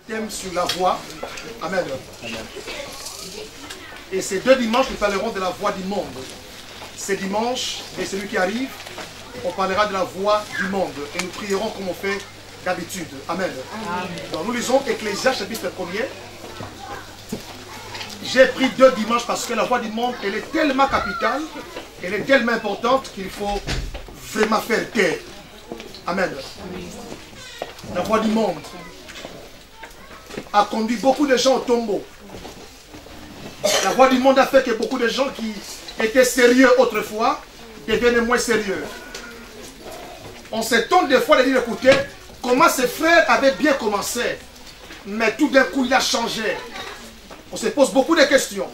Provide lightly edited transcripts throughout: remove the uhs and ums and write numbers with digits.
thème sur la voix. Amen. Et ces 2 dimanches, nous parlerons de la voix du monde. C'est dimanche, et celui qui arrive, on parlera de la voix du monde. Et nous prierons comme on fait d'habitude. Amen. Donc nous lisons Ecclésiaste chapitre 1er. J'ai pris 2 dimanches parce que la voix du monde, elle est tellement capitale, elle est tellement importante qu'il faut vraiment faire taire. Amen. La voix du monde a conduit beaucoup de gens au tombeau. La voix du monde a fait que beaucoup de gens qui étaient sérieux autrefois deviennent moins sérieux. On s'étonne des fois de dire, écoutez, comment ces frères avaient bien commencé, mais tout d'un coup il a changé. On se pose beaucoup de questions.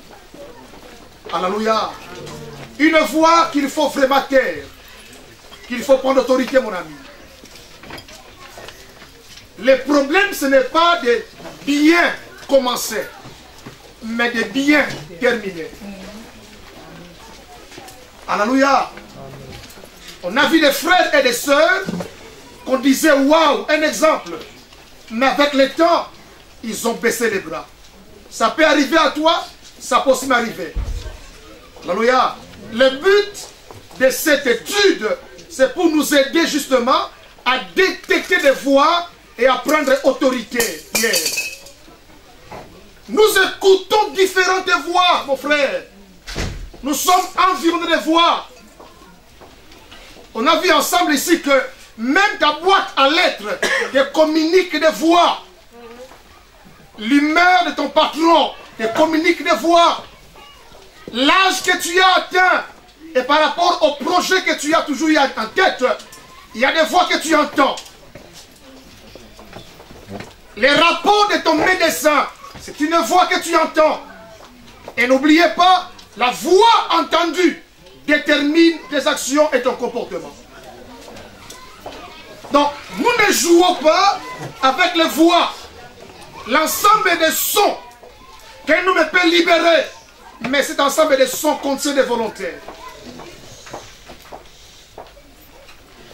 Alléluia. Une voix qu'il faut vraiment taire, qu'il faut prendre autorité, mon ami. Le problème, ce n'est pas de bien commencer, mais de bien terminer. Alléluia. On a vu des frères et des sœurs qu'on disait waouh, un exemple. Mais avec le temps, ils ont baissé les bras. Ça peut arriver à toi, ça peut aussi m'arriver. Alléluia. Le but de cette étude, c'est pour nous aider justement à détecter des voix et à prendre autorité. Yes. Nous écoutons différentes voix, mon frère. Nous sommes environnés de voix. On a vu ensemble ici que même ta boîte à lettres te communique des voix. L'humeur de ton patron te communique des voix. L'âge que tu as atteint et par rapport au projet que tu as toujours eu en tête, il y a des voix que tu entends. Les rapports de ton médecin, c'est une voix que tu entends. Et n'oubliez pas, la voix entendue détermine tes actions et ton comportement. Donc, nous ne jouons pas avec les voix. L'ensemble des sons que nous ne peut libérer, mais cet ensemble des sons contient des volontaires.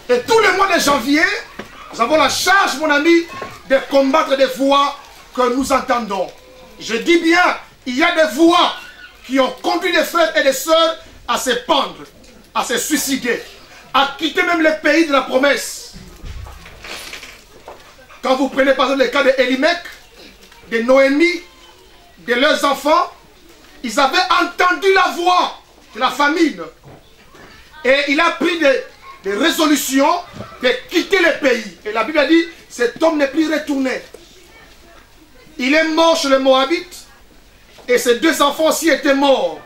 Et tous les mois de janvier, nous avons la charge, mon ami, de combattre des voix que nous entendons. Je dis bien, il y a des voix qui ont conduit des frères et des sœurs à se pendre, à se suicider, à quitter même le pays de la promesse. Quand vous prenez par exemple le cas de Elimelech, de Noémie, de leurs enfants, ils avaient entendu la voix de la famine. Et il a pris des résolutions de quitter le pays. Et la Bible a dit, cet homme n'est plus retourné. Il est mort chez les Moabites. Et ses 2 enfants aussi étaient morts.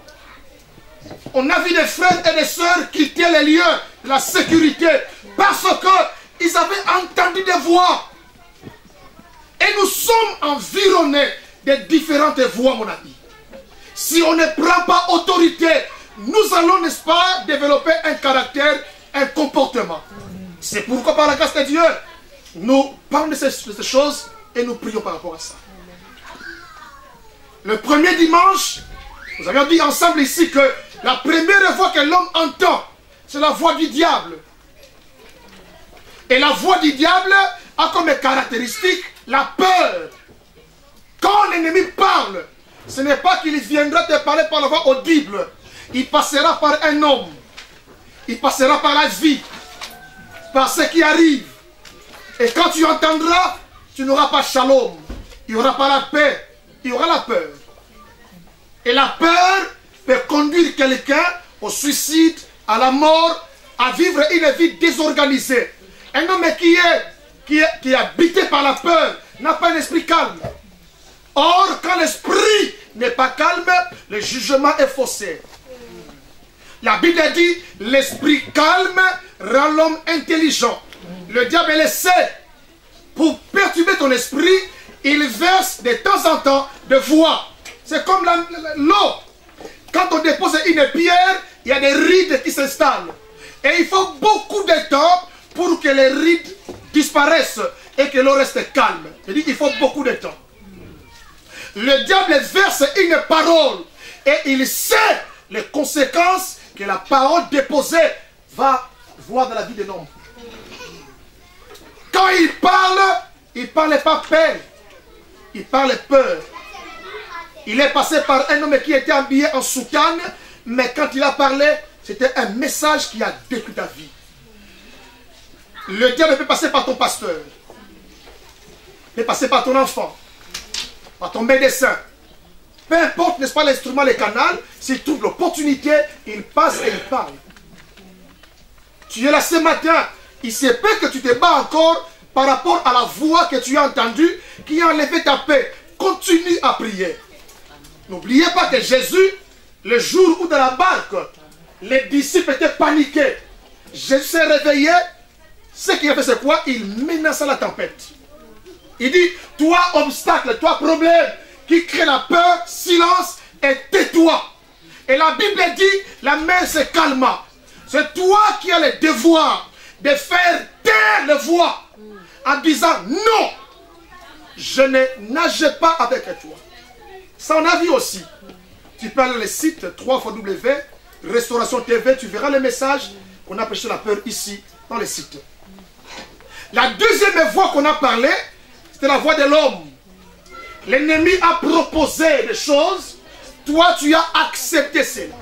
On a vu des frères et des sœurs quitter les lieux de la sécurité parce qu'ils avaient entendu des voix. Et nous sommes environnés de différentes voix, mon ami. Si on ne prend pas autorité, nous allons, n'est-ce pas, développer un caractère, un comportement. C'est pourquoi, par la grâce de Dieu, nous parlons de ces choses et nous prions par rapport à ça. Le premier dimanche, nous avions dit ensemble ici que la première voix que l'homme entend, c'est la voix du diable. Et la voix du diable a comme caractéristique la peur. Quand l'ennemi parle, ce n'est pas qu'il viendra te parler par la voix audible. Il passera par un homme. Il passera par la vie. Par ce qui arrive. Et quand tu entendras, tu n'auras pas shalom. Il n'y aura pas la paix. Il y aura la peur. Et la peur peut conduire quelqu'un au suicide, à la mort, à vivre une vie désorganisée. Un homme qui est habité par la peur n'a pas un esprit calme. Or, quand l'esprit n'est pas calme, le jugement est faussé. La Bible dit, l'esprit calme rend l'homme intelligent. Le diable le sait. Pour perturber ton esprit, il verse de temps en temps de voix. C'est comme l'eau. Quand on dépose une pierre, il y a des rides qui s'installent. Et il faut beaucoup de temps pour que les rides disparaissent et que l'eau reste calme. Je dis qu'il faut beaucoup de temps. Le diable verse une parole et il sait les conséquences que la parole déposée va voir dans la vie de l'homme. Quand il parle pas paix. il parle peur. Il est passé par un homme qui était habillé en soutane, mais quand il a parlé, c'était un message qui a détruit ta vie. Le diable peut passer par ton pasteur, peut passer par ton enfant, par ton médecin. Peu importe, n'est-ce pas, l'instrument, le canal, s'il trouve l'opportunité, il passe et il parle. Tu es là ce matin, il se peut que tu te bats encore par rapport à la voix que tu as entendue qui a enlevé ta paix. Continue à prier. N'oubliez pas que Jésus, le jour où dans la barque, les disciples étaient paniqués, Jésus s'est réveillé. Ce qu'il a fait, c'est quoi? Il menaça la tempête. Il dit, toi obstacle, toi problème, qui crée la peur, silence et tais-toi. Et la Bible dit, la mer se calma. C'est toi qui as le devoir de faire taire les voix en disant non, je ne nage pas avec toi. Son avis aussi. Tu peux aller sur le site www, Restauration TV, tu verras le message qu'on a prêché la peur ici, dans le site. La deuxième voix qu'on a parlé, c'était la voix de l'homme. L'ennemi a proposé des choses, toi tu as accepté cela.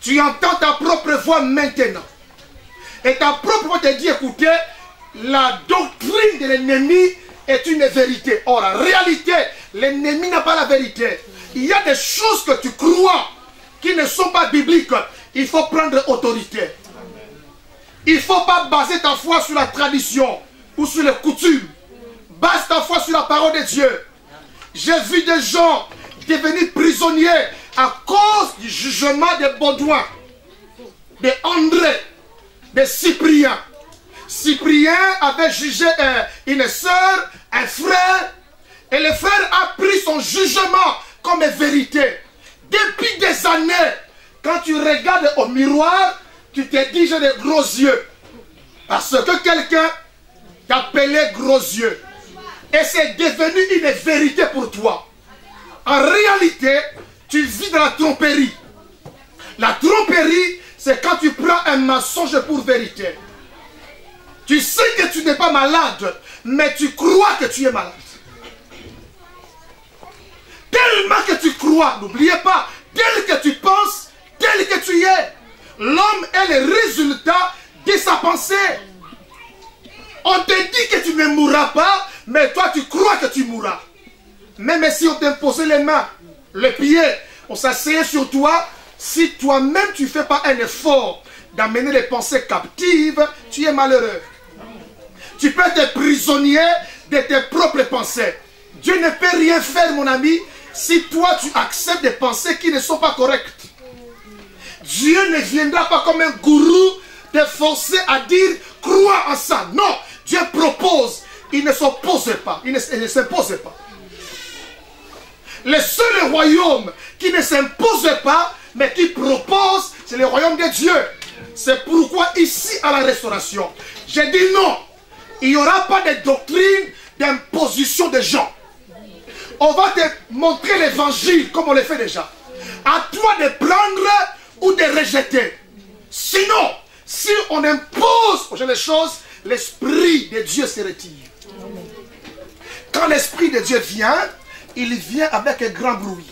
Tu entends ta propre voix maintenant. Et ta propre voix te dit, écoutez, la doctrine de l'ennemi est une vérité. Or, en réalité, l'ennemi n'a pas la vérité. Il y a des choses que tu crois qui ne sont pas bibliques. Il faut prendre autorité. Il ne faut pas baser ta foi sur la tradition ou sur les coutumes. Base ta foi sur la parole de Dieu. J'ai vu des gens devenir prisonniers à cause du jugement de Baudouin, de André, de Cyprien. Cyprien avait jugé une sœur, un frère, et le frère a pris son jugement comme vérité. Depuis des années, quand tu regardes au miroir, tu te dis j'ai des gros yeux. Parce que quelqu'un t'appelait gros yeux. Et c'est devenu une vérité pour toi. En réalité, tu vis dans la tromperie. La tromperie, c'est quand tu prends un mensonge pour vérité. Tu sais que tu n'es pas malade, mais tu crois que tu es malade. Tellement que tu crois, n'oubliez pas, tel que tu penses, tel que tu es. L'homme est le résultat de sa pensée. On te dit que tu ne mourras pas, mais toi tu crois que tu mourras. Même si on t'imposait les mains, les pieds, on s'asseyait sur toi, si toi-même tu ne fais pas un effort d'amener les pensées captives, tu es malheureux. Tu peux être prisonnier de tes propres pensées. Dieu ne peut rien faire, mon ami, si toi tu acceptes des pensées qui ne sont pas correctes. Dieu ne viendra pas comme un gourou te forcer à dire crois en ça. Non, Dieu propose, il ne s'oppose pas, il ne s'impose pas. Le seul royaume qui ne s'impose pas, mais qui propose, c'est le royaume de Dieu. C'est pourquoi ici à la restauration, j'ai dit non, il n'y aura pas de doctrine d'imposition des gens. On va te montrer l'évangile comme on le fait déjà. À toi de prendre ou de rejeter. Sinon, si on impose aux gens les choses, l'Esprit de Dieu se retire. Quand l'Esprit de Dieu vient, il vient avec un grand bruit.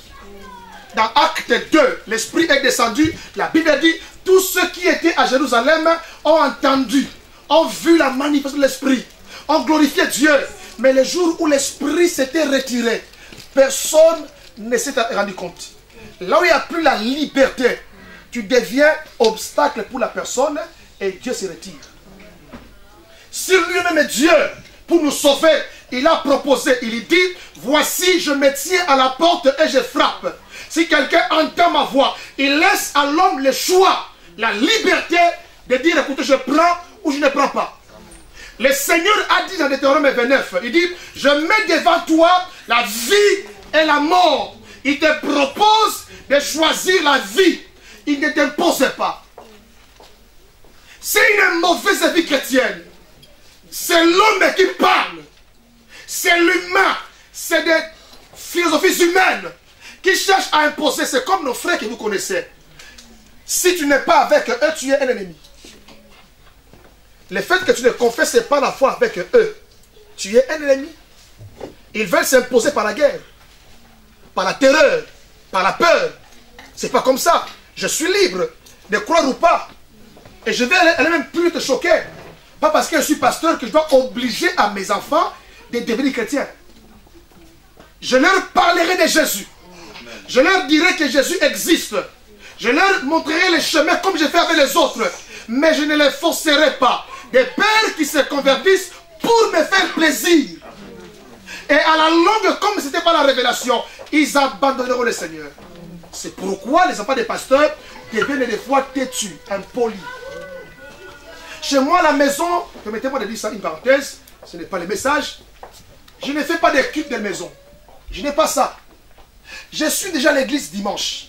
Dans Acte 2, l'Esprit est descendu. La Bible dit, tous ceux qui étaient à Jérusalem ont entendu, ont vu la manifestation de l'Esprit, ont glorifié Dieu. Mais le jour où l'Esprit s'était retiré, personne ne s'est rendu compte. Là où il n'y a plus la liberté, tu deviens obstacle pour la personne et Dieu se retire. Si lui-même Dieu, pour nous sauver, il a proposé, il dit, voici je me tiens à la porte et je frappe. Si quelqu'un entend ma voix, il laisse à l'homme le choix, la liberté de dire, écoutez, je prends ou je ne prends pas. Le Seigneur a dit dans Deutéronome 29, il dit, je mets devant toi la vie et la mort. Il te propose de choisir la vie. Il ne t'impose pas. C'est une mauvaise vie chrétienne. C'est l'homme qui parle. C'est l'humain. C'est des philosophies humaines qui cherchent à imposer. C'est comme nos frères que vous connaissez. Si tu n'es pas avec eux, tu es un ennemi. Le fait que tu ne confesses pas la foi avec eux, tu es un ennemi. Ils veulent s'imposer par la guerre, par la terreur, par la peur. C'est pas comme ça. Je suis libre de croire ou pas. Et je vais aller même plus te choquer. Pas parce que je suis pasteur que je dois obliger à mes enfants de devenir chrétiens. Je leur parlerai de Jésus. Je leur dirai que Jésus existe. Je leur montrerai les chemins comme je fais avec les autres. Mais je ne les forcerai pas. Des pères qui se convertissent pour me faire plaisir. Et à la longue, comme ce n'était pas la révélation, ils abandonneront le Seigneur. C'est pourquoi les enfants des pasteurs deviennent des fois têtus, impolis. Chez moi, à la maison, permettez-moi de dire ça, une parenthèse, ce n'est pas le message. Je ne fais pas des cultes de maison. Je n'ai pas ça. Je suis déjà à l'église dimanche.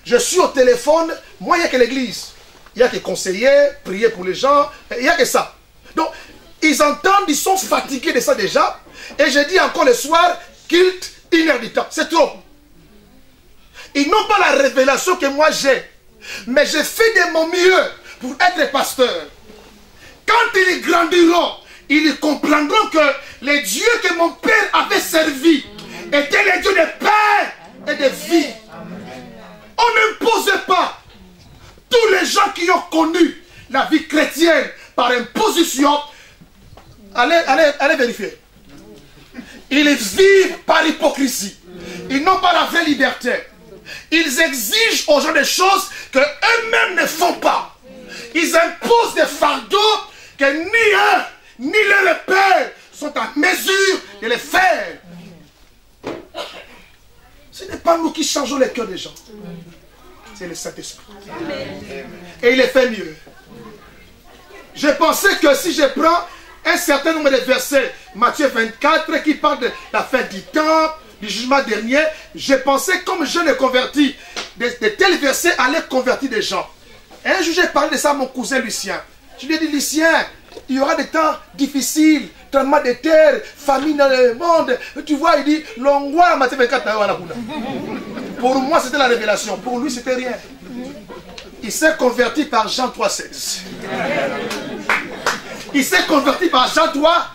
Je suis au téléphone. Moi, il n'y a que l'église. Il n'y a que conseiller, prier pour les gens. Il n'y a que ça. Donc, ils entendent, ils sont fatigués de ça déjà. Et je dis encore le soir, culte, 1 heure du temps. C'est trop. Ils n'ont pas la révélation que moi j'ai. Mais je fais de mon mieux pour être pasteur. Quand ils grandiront, ils comprendront que les dieux que mon père avait servis étaient les dieux de paix et de vie. On n'impose pas. Tous les gens qui ont connu la vie chrétienne par imposition, allez vérifier. Ils vivent par hypocrisie. Ils n'ont pas la vraie liberté. Ils exigent aux gens des choses qu'eux-mêmes ne font pas. Ils imposent des fardeaux que ni eux, ni leur père sont en mesure de les faire. Ce n'est pas nous qui changeons les cœurs des gens. C'est le Saint-Esprit. Et il les fait mieux. Je pensais que si je prends un certain nombre de versets, Matthieu 24, qui parle de la fin du temps, du jugement dernier, je pensais, comme je l'ai converti, de tels versets allaient convertir des gens. Et un jour, j'ai parlé de ça à mon cousin Lucien. Je lui ai dit, Lucien, il y aura des temps difficiles, tremblement de terre, famine dans le monde. Tu vois, il dit, l'ongwa, Matthieu 24, pour moi, c'était la révélation. Pour lui, c'était rien. Il s'est converti par Jean 3,16. Il s'est converti par Jean 3,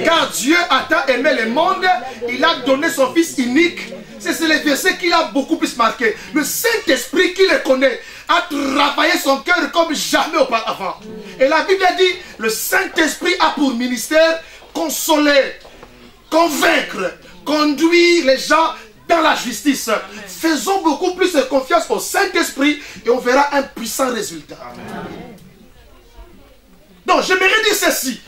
car Dieu a tant aimé le monde, il a donné son Fils unique. C'est le verset qui a beaucoup plus marqué. Le Saint-Esprit qui le connaît a travaillé son cœur comme jamais auparavant. Et la Bible a dit, le Saint-Esprit a pour ministère consoler, convaincre, conduire les gens dans la justice. Faisons beaucoup plus confiance au Saint-Esprit et on verra un puissant résultat. Donc, j'aimerais dire ceci.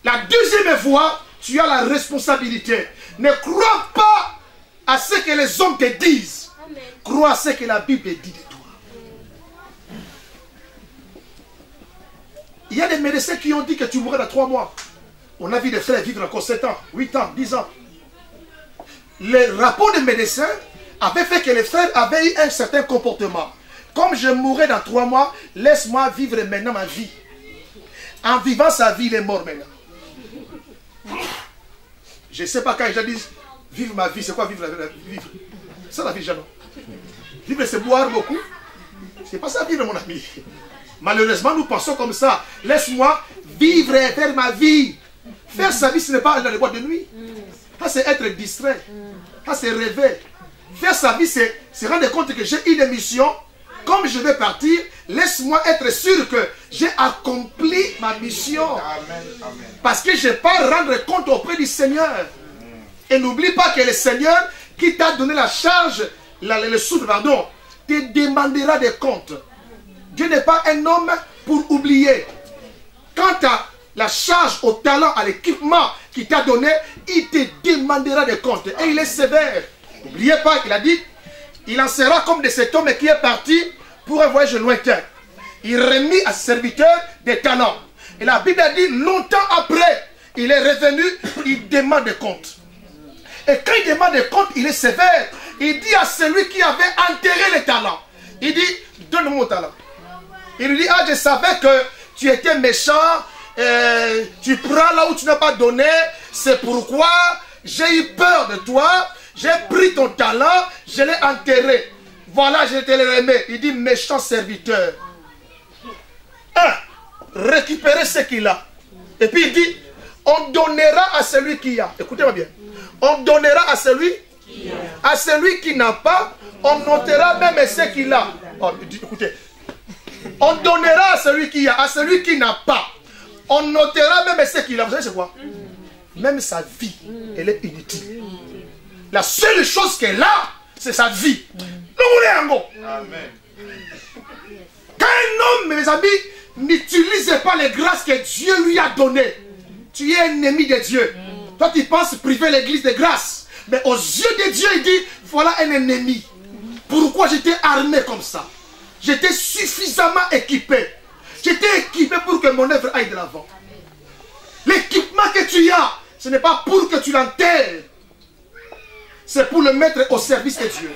La deuxième voie, tu as la responsabilité. Ne crois pas à ce que les hommes te disent. Crois à ce que la Bible dit de toi. Il y a des médecins qui ont dit que tu mourrais dans 3 mois. On a vu des frères vivre encore 7 ans, 8 ans, 10 ans. Le rapport des médecins avait fait que les frères avaient eu un certain comportement. Comme je mourrais dans 3 mois, laisse-moi vivre maintenant ma vie. En vivant sa vie, il est mort maintenant. Je ne sais pas quand les gens disent vivre ma vie, c'est quoi vivre la vie? C'est la vie, jamais. Vivre, c'est boire beaucoup. C'est pas ça vivre, mon ami. Malheureusement, nous pensons comme ça. Laisse-moi vivre et faire ma vie. Faire sa vie, ce n'est pas aller dans les boîtes de nuit. Ça, c'est être distrait. Ça, c'est rêver. Faire sa vie, c'est se rendre compte que j'ai une mission. Comme je vais partir, laisse-moi être sûr que j'ai accompli ma mission. Parce que je ne vais pas rendre compte auprès du Seigneur. Et n'oublie pas que le Seigneur, qui t'a donné la charge, le souffle, pardon, te demandera des comptes. Dieu n'est pas un homme pour oublier. Quant à la charge, au talent, à l'équipement qu'il t'a donné, il te demandera des comptes. Et il est sévère. N'oubliez pas qu'il a dit, il en sera comme de cet homme qui est parti pour un voyage lointain. Il remit à ses serviteurs des talents. Et la Bible a dit, longtemps après, il est revenu, il demande des comptes. Et quand il demande des comptes, il est sévère. Il dit à celui qui avait enterré les talents, il dit, donne-moi mon talent. Il lui dit, ah, je savais que tu étais méchant, tu prends là où tu n'as pas donné, c'est pourquoi j'ai eu peur de toi, j'ai pris ton talent, je l'ai enterré. Voilà, je te le remets. Il dit, méchant serviteur. Récupérez ce qu'il a. Et puis il dit, on donnera à celui qui a. Écoutez-moi bien. On donnera à celui qui n'a pas. On notera même ce qu'il a. Oh, écoutez. On donnera à celui qui a. À celui qui n'a pas. On notera même ce qu'il a. Vous savez c'est quoi? Même sa vie, elle est inutile. La seule chose qu'elle a, c'est sa vie. Amen. Quand un homme, mes amis, n'utilise pas les grâces que Dieu lui a données, tu es ennemi de Dieu. Toi, tu penses priver l'église de grâce. Mais aux yeux de Dieu, il dit, voilà un ennemi. Pourquoi j'étais armé comme ça? J'étais suffisamment équipé. J'étais équipé pour que mon œuvre aille de l'avant. L'équipement que tu as, ce n'est pas pour que tu l'enterres. C'est pour le mettre au service de Dieu.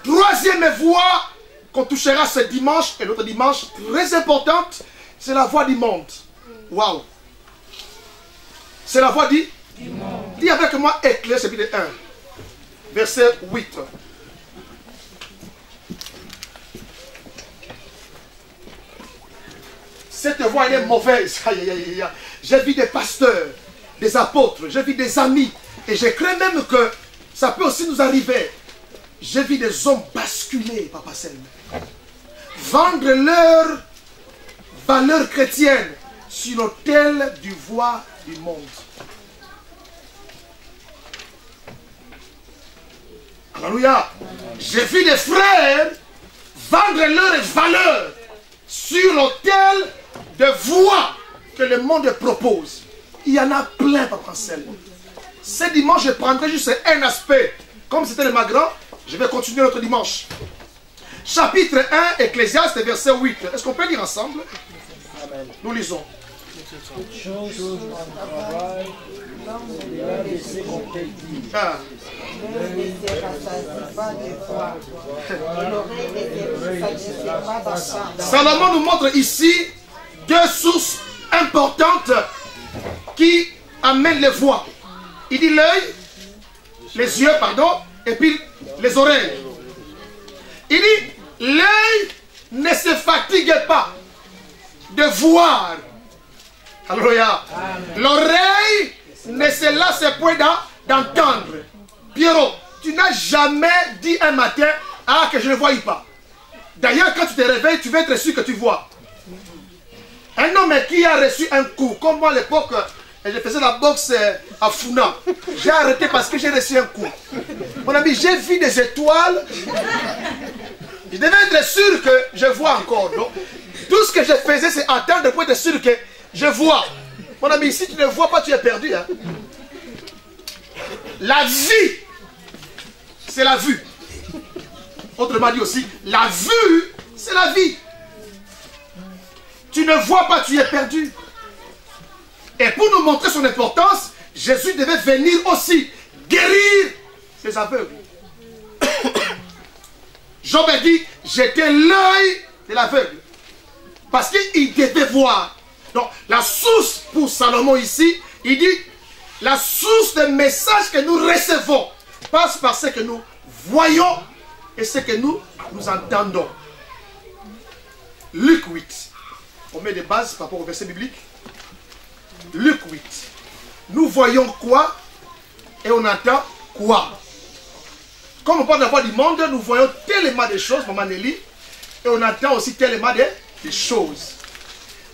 Troisième voie qu'on touchera ce dimanche et l'autre dimanche, très importante, c'est la voie du monde. Waouh! C'est la voie du monde. Dis avec moi Éclèse chapitre 1, verset 8. Cette voie, elle est mauvaise. J'ai vu des pasteurs, des apôtres, j'ai vu des amis. Et je crains même que ça peut aussi nous arriver. J'ai vu des hommes basculer, Papa Selme. Vendre leur valeur chrétienne sur l'autel du voie du monde. Alléluia. J'ai vu des frères vendre leur valeur sur l'autel de voie que le monde propose. Il y en a plein, Papa Selme. Ce dimanche, je prendrai juste un aspect. Comme c'était le Maghreb, je vais continuer l'autre dimanche. Chapitre 1, Ecclésiaste, verset 8. Est-ce qu'on peut lire ensemble? Amen. Nous lisons. Salomon nous montre ici deux sources importantes qui amènent les voies. Il dit l'œil, les yeux, pardon, et puis les oreilles. Il dit, l'œil ne se fatigue pas de voir. Alléluia. L'oreille ne se lasse point d'entendre. Pierrot, tu n'as jamais dit un matin, ah, que je ne voyais pas. D'ailleurs, quand tu te réveilles, tu veux être sûr que tu vois. Un homme qui a reçu un coup, comme moi à l'époque, je faisais la boxe à Funa. J'ai arrêté parce que j'ai reçu un coup. Mon ami, j'ai vu des étoiles. Je devais être sûr que je vois encore. Non? Tout ce que je faisais, c'est attendre pour être sûr que je vois. Mon ami, si tu ne vois pas, tu es perdu. Hein? La vie, c'est la vue. Autrement dit aussi, la vue, c'est la vie. Tu ne vois pas, tu es perdu. Et pour nous montrer son importance, Jésus devait venir aussi guérir les aveugles. Job a dit, j'étais l'œil de l'aveugle. Parce qu'il devait voir. Donc, la source pour Salomon ici, il dit, la source des messages que nous recevons passe par ce que nous voyons et ce que nous entendons. Luc 8. On met des bases par rapport au verset biblique. Luc 8. Nous voyons quoi et on entend quoi. Comme on parle de la voix du monde, nous voyons tellement de choses, Maman Nelly, et on entend aussi tellement de choses.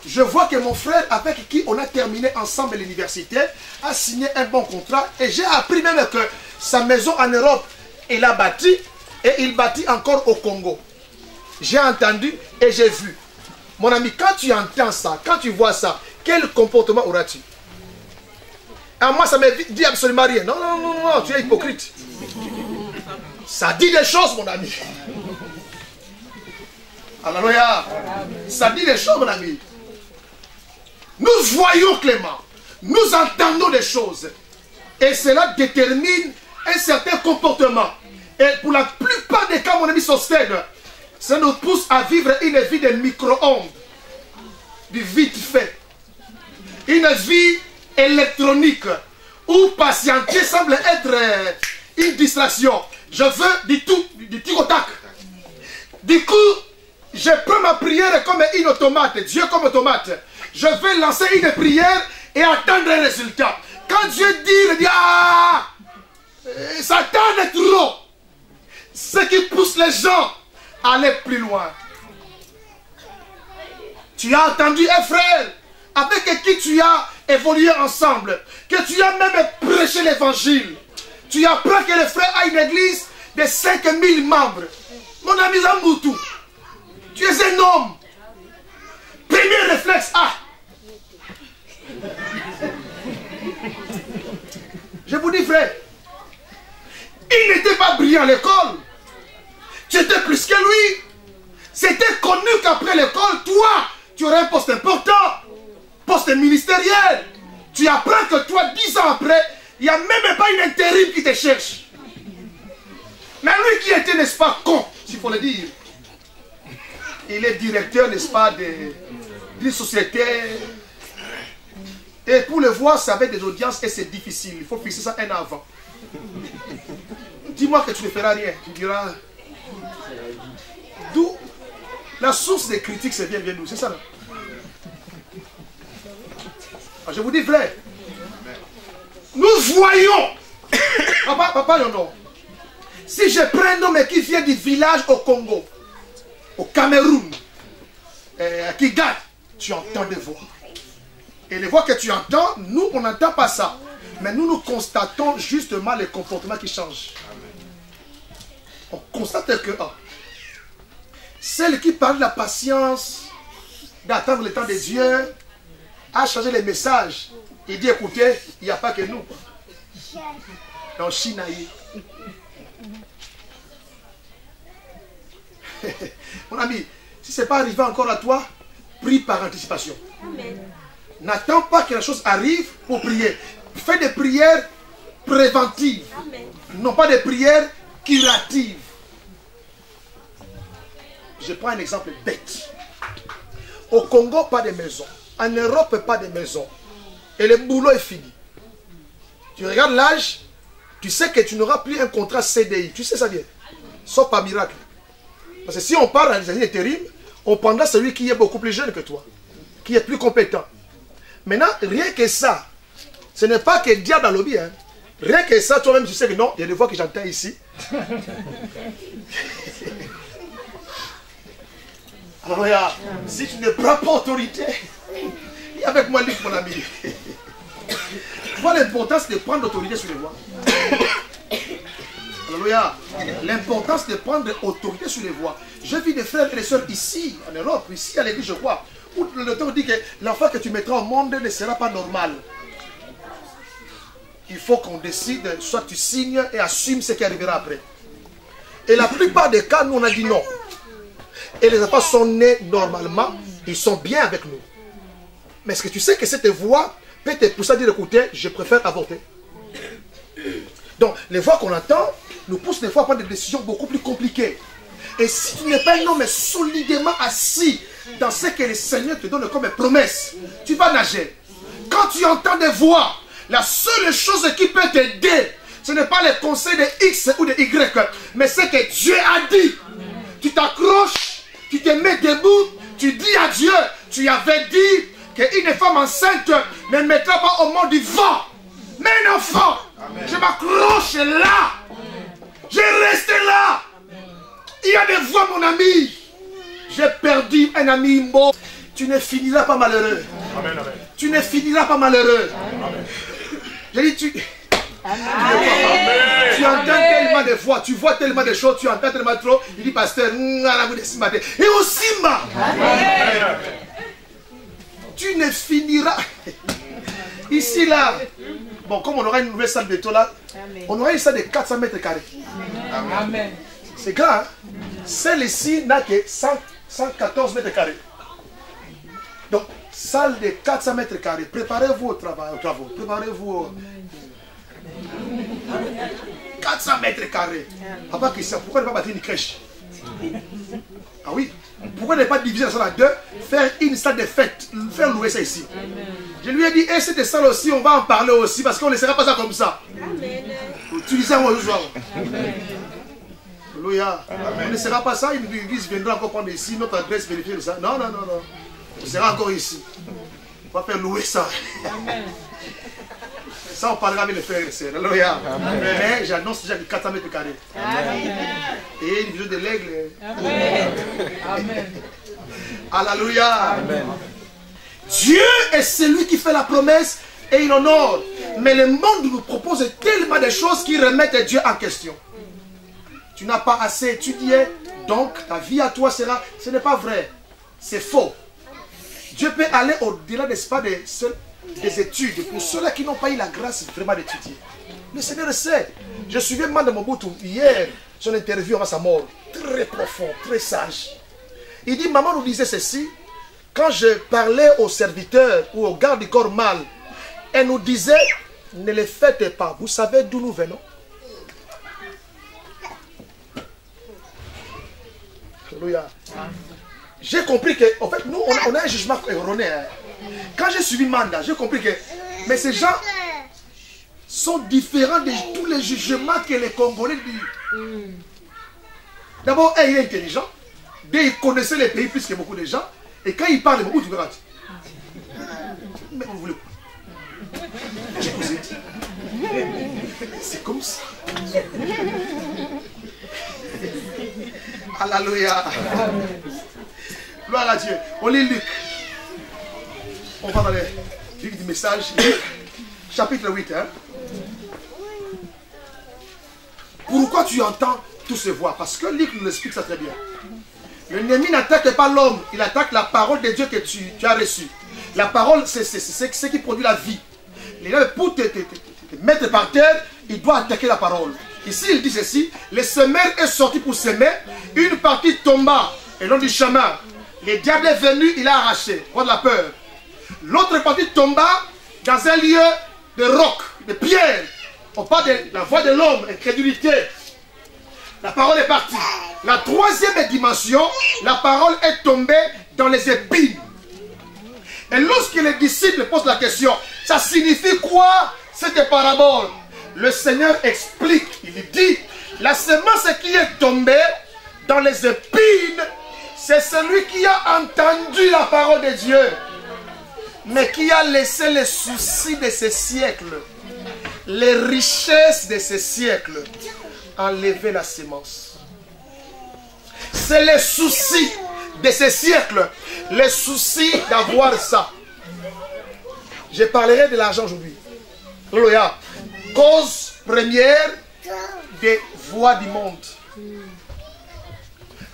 Je vois que mon frère, avec qui on a terminé ensemble l'université, a signé un bon contrat, et j'ai appris même que sa maison en Europe, il a bâti, et il bâtit encore au Congo. J'ai entendu et j'ai vu. Mon ami, quand tu entends ça, quand tu vois ça, quel comportement auras-tu? À moi, ça ne me dit absolument rien. Non, non, non, non, tu es hypocrite. Ça dit des choses, mon ami. Alléluia. Ça dit des choses, mon ami. Nous voyons Clément. Nous entendons des choses. Et cela détermine un certain comportement. Et pour la plupart des cas, mon ami Sostène, ça nous pousse à vivre une vie de micro-ondes. Du vite fait. Une vie électronique. Où patienter semble être une distraction. Je veux du tout, du tic-au-tac. Du coup, je prends ma prière comme une automate. Dieu comme automate. Je vais lancer une prière et attendre un résultat. Quand Dieu dit, il dit, ah, Satan est trop. Ce qui pousse les gens à aller plus loin. Tu as entendu un frère avec qui tu as évolué ensemble, que tu as même prêché l'évangile. Tu apprends que le frère a une église de 5000 membres. Mon ami Zamboutou, tu es un homme. Premier réflexe, je vous dis frère, il n'était pas brillant à l'école. Tu étais plus que lui. C'était connu qu'après l'école, toi, tu aurais un poste important, poste ministériel. Tu apprends que toi, 10 ans après, il n'y a même pas une intérim qui te cherche. Mais lui qui était, n'est-ce pas, con, s'il faut le dire. Il est directeur, n'est-ce pas, d'une société. Et pour le voir, c'est avec des audiences et c'est difficile. Il faut fixer ça un an avant. Dis-moi que tu ne feras rien. Tu diras... D'où la source des critiques, c'est bien d'où? C'est ça là. Alors, je vous dis frère, nous voyons, papa, non. Si je prends un homme qui vient du village au Congo, au Cameroun, à Kigali, tu entends des voix. Et les voix que tu entends, nous, on n'entend pas ça. Mais nous constatons justement les comportements qui changent. On constate que celle qui parle de la patience, d'attendre le temps de Dieu, a changé les messages. Il dit, écoutez, il n'y a pas que nous. Dans Chinaï. Mon ami, si ce n'est pas arrivé encore à toi, prie par anticipation. N'attends pas que la chose arrive pour prier. Fais des prières préventives. Amen. Non pas des prières curatives. Je prends un exemple bête. Au Congo, pas de maison. En Europe, pas de maison. Et le boulot est fini. Tu regardes l'âge, tu sais que tu n'auras plus un contrat CDI. Tu sais ça bien. Sauf par miracle. Parce que si on parle dans les années intérim, on prendra celui qui est beaucoup plus jeune que toi. Qui est plus compétent. Maintenant, rien que ça, ce n'est pas que diable dans le lobby. Hein. Rien que ça, toi-même, tu sais que non, il y a des voix que j'entends ici. Alors regarde, si tu ne prends pas autorité, il y a avec moi Luc, mon ami. Tu vois l'importance de prendre l'autorité sur les voies. Alléluia. L'importance de prendre autorité sur les voies. Je vis des frères et des sœurs ici, en Europe, ici à l'église, je crois, où l'auteur dit que l'enfant que tu mettras au monde ne sera pas normal. Il faut qu'on décide, soit tu signes et assumes ce qui arrivera après. Et la plupart des cas, nous on a dit non. Et les enfants sont nés normalement, ils sont bien avec nous. Mais est-ce que tu sais que cette voix peut te pousser à dire, écoutez, je préfère avorter. Donc, les voix qu'on entend nous poussent des fois à prendre des décisions beaucoup plus compliquées. Et si tu n'es pas un homme solidement assis dans ce que le Seigneur te donne comme promesse, tu vas nager. Quand tu entends des voix, la seule chose qui peut t'aider, ce n'est pas les conseils de X ou de Y, mais ce que Dieu a dit. Tu t'accroches, tu te mets debout, tu dis à Dieu, tu avais dit qu'une femme enceinte ne mettra pas au monde du vent. Mais un enfant, amen. Je m'accroche là, je reste là. Il y a des voix, mon ami. J'ai perdu un ami mort. Tu ne finiras pas malheureux. Amen, amen. Tu ne finiras pas malheureux. J'ai dit, tu entends tellement de voix, tu vois tellement de choses, tu entends tellement trop. Il dit, pasteur, et au Simba. Tu ne finiras. Ici, là, bon, comme on aura une nouvelle salle de toi là, on aura une salle de 400 mètres carrés. Amen. C'est grand, hein? Celle-ci n'a que 114 mètres carrés. Donc, salle de 400 mètres carrés. Préparez-vous aux travaux. Préparez-vous. 400 mètres carrés. Papa, pourquoi ne pas bâtir une crèche? Ah oui. Pourquoi ne pas diviser la salle en deux, faire une salle de fête, faire louer ça ici? Amen. Je lui ai dit, et cette salle aussi, on va en parler aussi, parce qu'on ne laissera pas ça comme ça. Amen. Utilisez moi ce soir. Alléluia. On ne laissera pas ça, l'église viendra encore prendre ici, notre adresse, vérifier ça. Non, non, non, non. On sera encore ici. On va faire louer ça. Amen. Ça, on parlera avec les frères et les sœurs. Alléluia. Mais j'annonce déjà du 400 mètres carrés. Amen. Et une vision de l'aigle. Amen. Amen. Alléluia. Amen. Dieu est celui qui fait la promesse et il honore. Mais le monde nous propose tellement de choses qui remettent Dieu en question. Tu n'as pas assez étudié, donc ta vie à toi sera... Ce n'est pas vrai. C'est faux. Dieu peut aller au-delà, n'est-ce pas, des études. Pour ceux-là qui n'ont pas eu la grâce vraiment d'étudier. Le Seigneur le sait. Je suivais Manda Mobutu hier, son interview avant sa mort. Très profond, très sage. Il dit, maman nous disait ceci. Quand je parlais aux serviteurs ou aux gardes du corps mâle, elle nous disait, ne les faites pas. Vous savez d'où nous venons? Alléluia. J'ai compris que, en fait, nous, on a un jugement erroné. Hein. Quand j'ai suivi Manda, j'ai compris que, mais ces gens sont différents de tous les jugements que les Congolais disent. D'abord, il est intelligent. Il connaissait les pays plus que beaucoup de gens. Et quand il parle, beaucoup de gens. Mais vous voulez quoi? Je vous ai dit. C'est comme ça. Alléluia. Gloire à Dieu. On lit Luc. On va dans le livre du message. Luc, chapitre 8. Hein? Pourquoi tu entends toutes ces voix? Parce que Luc nous explique ça très bien. L'ennemi n'attaque pas l'homme. Il attaque la parole de Dieu que tu as reçue. La parole, c'est ce qui produit la vie. Pour te mettre par terre, il doit attaquer la parole. Ici, il dit ceci. Le semeur est sorti pour semer. Une partie tomba le long du chemin. Le diable est venu, il a arraché. Pour la peur. L'autre partie tomba dans un lieu de roc, de pierre. On parle de la voix de l'homme, incrédulité. La parole est partie. La troisième dimension, la parole est tombée dans les épines. Et lorsque les disciples posent la question, ça signifie quoi cette parabole? Le Seigneur explique, il dit, la semence qui est tombée dans les épines, c'est celui qui a entendu la parole de Dieu, mais qui a laissé les soucis de ce siècle, les richesses de ce siècle, enlever la semence. C'est les soucis de ce siècle, les soucis d'avoir ça. Je parlerai de l'argent aujourd'hui. Alléluia. Cause première des voies du monde.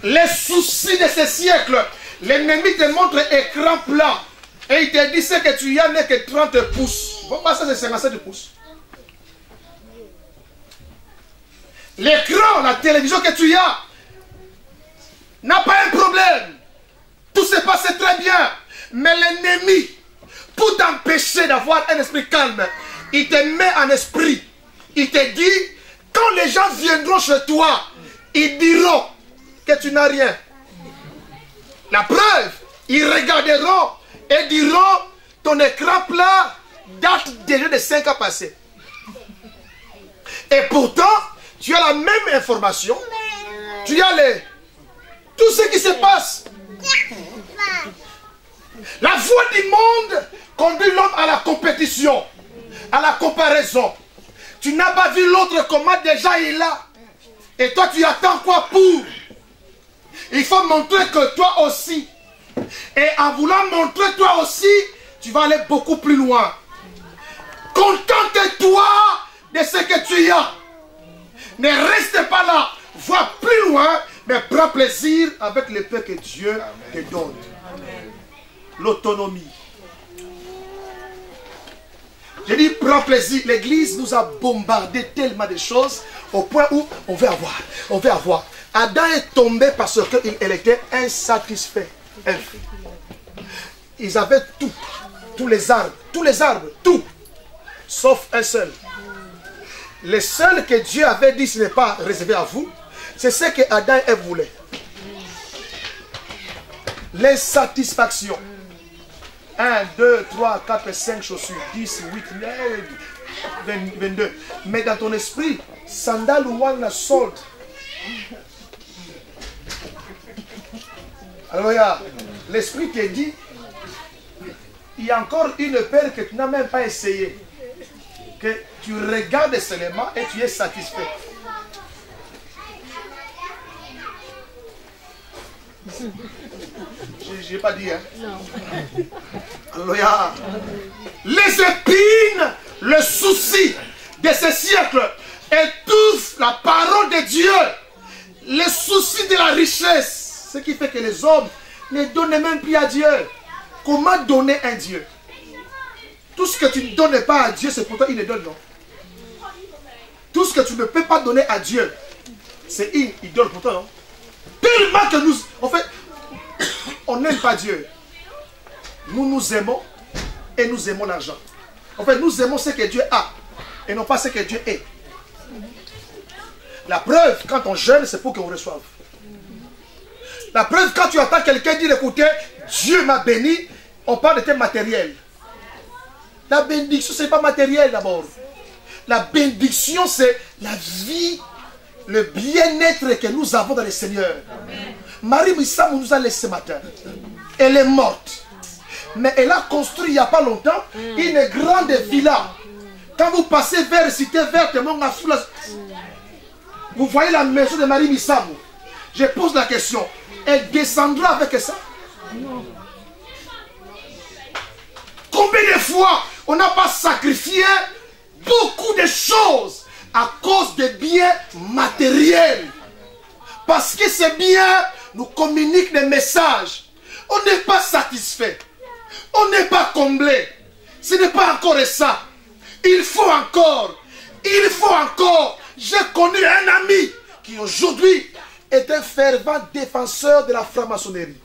Les soucis de ce siècle. L'ennemi te montre écran plat. Et il te dit ce que tu as n'est que 30 pouces. Bon, ça c'est 57 pouces. L'écran, la télévision que tu as, n'a pas un problème. Tout se passe très bien. Mais l'ennemi, pour t'empêcher d'avoir un esprit calme, il te met en esprit. Il te dit, quand les gens viendront chez toi, ils diront que tu n'as rien. La preuve, ils regarderont et diront, ton écran plat date déjà de 5 ans passés. Et pourtant, tu as la même information. Tu as tout ce qui se passe. La voie du monde conduit l'homme à la compétition, à la comparaison. Tu n'as pas vu l'autre comment déjà il a. Et toi tu attends quoi pour? Il faut montrer que toi aussi. Et en voulant montrer toi aussi, tu vas aller beaucoup plus loin. Contente-toi de ce que tu as. Ne reste pas là. Va plus loin, mais prends plaisir avec le peu que Dieu te donne. L'autonomie. J'ai dit, prends plaisir. L'église nous a bombardé tellement de choses au point où on veut avoir. On veut avoir. Adam est tombé parce qu'il était insatisfait. Ils avaient tout. Tous les arbres, tout. Sauf un seul. Le seul que Dieu avait dit, ce n'est pas réservé à vous. C'est ce que Adam et Ève voulaient. L'insatisfaction. 1, 2, 3, 4, 5 chaussures, 10, 8, 9, 22. Mais dans ton esprit, sandal ou one sold. Alors, l'esprit te dit, il y a encore une paire que tu n'as même pas essayé. Que que tu regardes seulement et tu es satisfait. Je n'ai pas dit, hein? Non. Alléluia. Les épines, le souci de ce siècle étouffent la parole de Dieu. Les soucis de la richesse, ce qui fait que les hommes ne donnent même plus à Dieu. Comment donner un Dieu? Tout ce que tu ne donnes pas à Dieu, c'est pourtant il le donne, non? Tout ce que tu ne peux pas donner à Dieu, c'est il donne pourtant, non? Tellement que nous, en fait, on n'aime pas Dieu. Nous nous aimons et nous aimons l'argent. En fait, nous aimons ce que Dieu a et non pas ce que Dieu est. La preuve, quand on jeûne, c'est pour qu'on reçoive. La preuve, quand tu entends quelqu'un dire, écoutez, Dieu m'a béni, on parle de tes matériels. La bénédiction, ce n'est pas matériel d'abord. La bénédiction, c'est la vie, le bien-être que nous avons dans le Seigneur. Amen. Marie Missamou nous a laissé ce matin. Elle est morte. Mais elle a construit il n'y a pas longtemps une grande villa. Quand vous passez vers Cité Verte, vous voyez la maison de Marie Missamou. Je pose la question. Elle descendra avec ça? Non. Combien de fois on n'a pas sacrifié beaucoup de choses à cause des biens matériels? Parce que ces biens nous communiquent des messages. On n'est pas satisfait. On n'est pas comblé. Ce n'est pas encore ça. Il faut encore. Il faut encore. J'ai connu un ami qui aujourd'hui est un fervent défenseur de la franc-maçonnerie.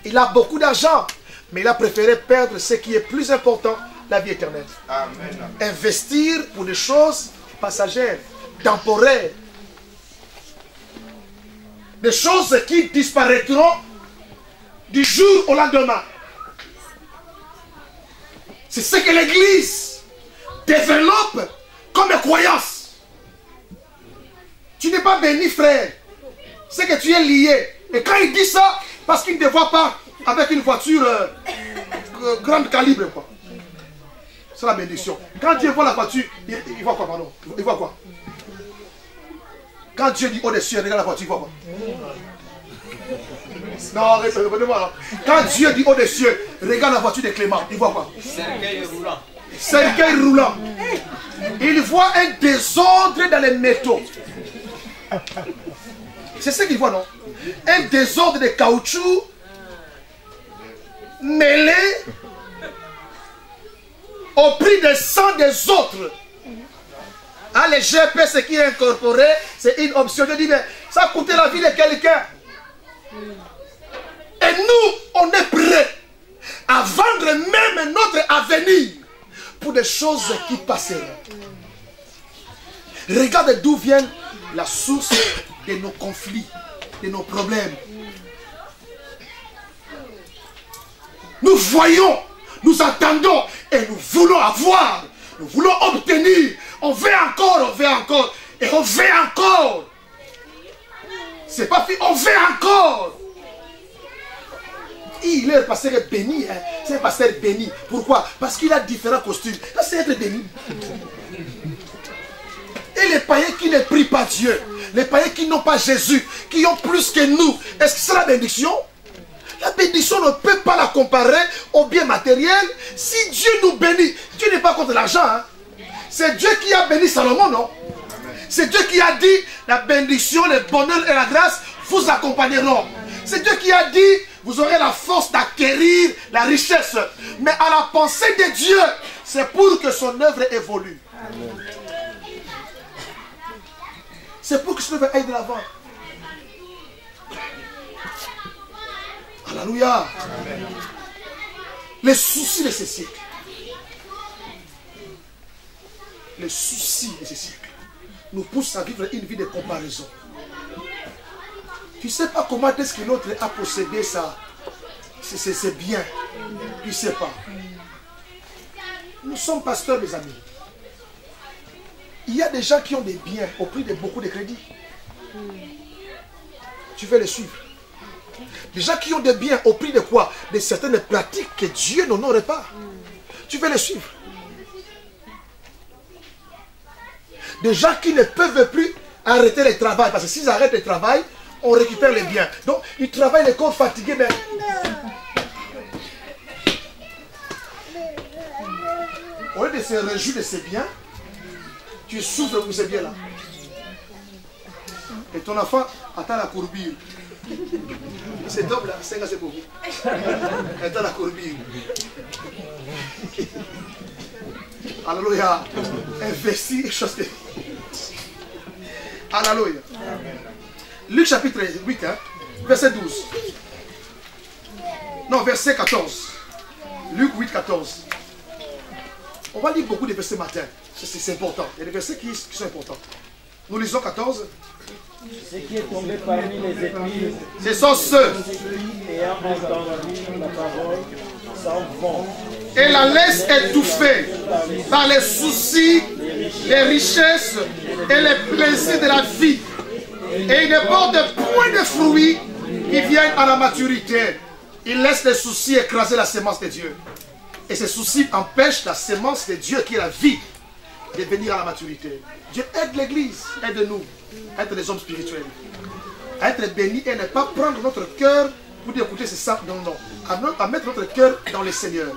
Il a beaucoup d'argent, mais il a préféré perdre ce qui est plus important, la vie éternelle. Amen. Investir pour des choses passagères, temporaires. Des choses qui disparaîtront du jour au lendemain. C'est ce que l'Église développe comme croyance. Tu n'es pas béni, frère. C'est que tu es lié. Et quand il dit ça, parce qu'il ne te voit pas avec une voiture grande calibre, quoi. C'est la bénédiction. Quand Dieu voit la voiture, il voit quoi, pardon? Il voit quoi? Quand Dieu dit au-dessus, regarde la voiture, il voit quoi? Non, répondez-moi. Quand Dieu dit au-dessus, regarde la voiture de Clément, il voit quoi? Cercueil roulant. Cercueil roulant. Il voit un désordre dans les métaux. C'est ce qu'il voit, non? Un désordre de caoutchouc mêlé au prix du sang des autres. Ah, les GP, ce qui est incorporé, c'est une option. Je dis, mais ça a coûté la vie de quelqu'un. Et nous, on est prêts à vendre même notre avenir pour des choses qui passeront. Regarde d'où vient la source de nos conflits, de nos problèmes. Nous voyons, nous entendons et nous voulons avoir, nous voulons obtenir. On veut encore, et on veut encore. C'est pas fini, on veut encore. Il est un pasteur béni, hein? C'est un pasteur béni. Pourquoi? Parce qu'il a différents costumes. Ça, c'est être béni. Et les païens qui ne prient pas Dieu, les païens qui n'ont pas Jésus, qui ont plus que nous, est-ce que c'est la bénédiction? La bénédiction ne peut pas la comparer au bien matériel. Si Dieu nous bénit, Dieu n'est pas contre l'argent. Hein? C'est Dieu qui a béni Salomon, non? C'est Dieu qui a dit, la bénédiction, le bonheur et la grâce vous accompagneront. C'est Dieu qui a dit, vous aurez la force d'acquérir la richesse. Mais à la pensée de Dieu, c'est pour que son œuvre évolue. C'est pour que son œuvre aille de l'avant. Alléluia. Les soucis de ce siècle. Les soucis de ce siècle nous poussent à vivre une vie de comparaison. Tu ne sais pas comment est-ce que l'autre a possédé ça. C'est bien. Tu ne sais pas. Nous sommes pasteurs, mes amis. Il y a des gens qui ont des biens au prix de beaucoup de crédits. Tu veux les suivre. Des gens qui ont des biens au prix de quoi? De certaines pratiques que Dieu n'honore pas. Tu veux les suivre. Des gens qui ne peuvent plus arrêter le travail. Parce que s'ils arrêtent le travail, on récupère les biens. Donc, ils travaillent le corps fatigué, mais... Au lieu de se réjouir de ces biens, tu souffres pour ces biens-là. Et ton enfant attend la courbure. Cet homme-là, c'est beaucoup. Attends la courbure. Alléluia. Investis et chose de... Alléluia. Luc chapitre 8, hein, verset 12. Non, verset 14. Luc 8, 14. On va lire beaucoup de versets matin. C'est important. Il y a des versets qui sont importants. Nous lisons 14. Ce qui est tombé parmi les épines, ce sont ceux qui, ayant entendu la parole, s'en vont. Et la laisse étouffée par les soucis, les richesses et les plaisirs de la vie. Et ils ne portent point de fruits qui viennent à la maturité. Ils laissent les soucis écraser la semence de Dieu. Et ces soucis empêchent la semence de Dieu, qui est la vie, de venir à la maturité. Dieu aide l'Église, aide-nous, être des hommes spirituels. À être bénis et ne pas prendre notre cœur pour dire écoutez, c'est ça. Non, non. À mettre notre cœur dans le Seigneur.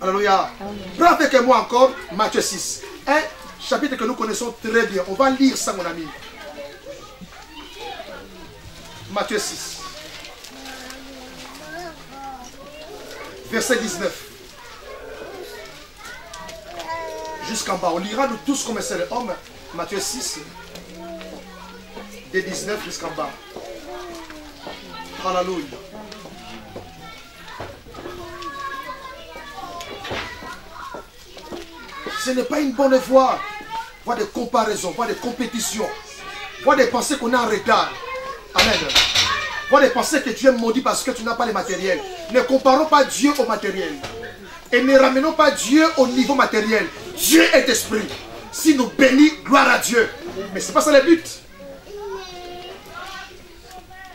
Alléluia. Prends avec moi encore Matthieu 6. Un chapitre que nous connaissons très bien. On va lire ça, mon ami. Matthieu 6. Verset 19. Jusqu'en bas. On lira nous tous comme c'est l'homme. Matthieu 6. De 19 jusqu'en bas. Alléluia. Ce n'est pas une bonne voie. Voie de comparaison, voie de compétition. Voie de penser qu'on est en retard. Amen. Voie de penser que tu es maudit parce que tu n'as pas le matériel. Ne comparons pas Dieu au matériel. Et ne ramenons pas Dieu au niveau matériel. Dieu est esprit. Si nous bénissons, gloire à Dieu. Mais ce n'est pas ça le but.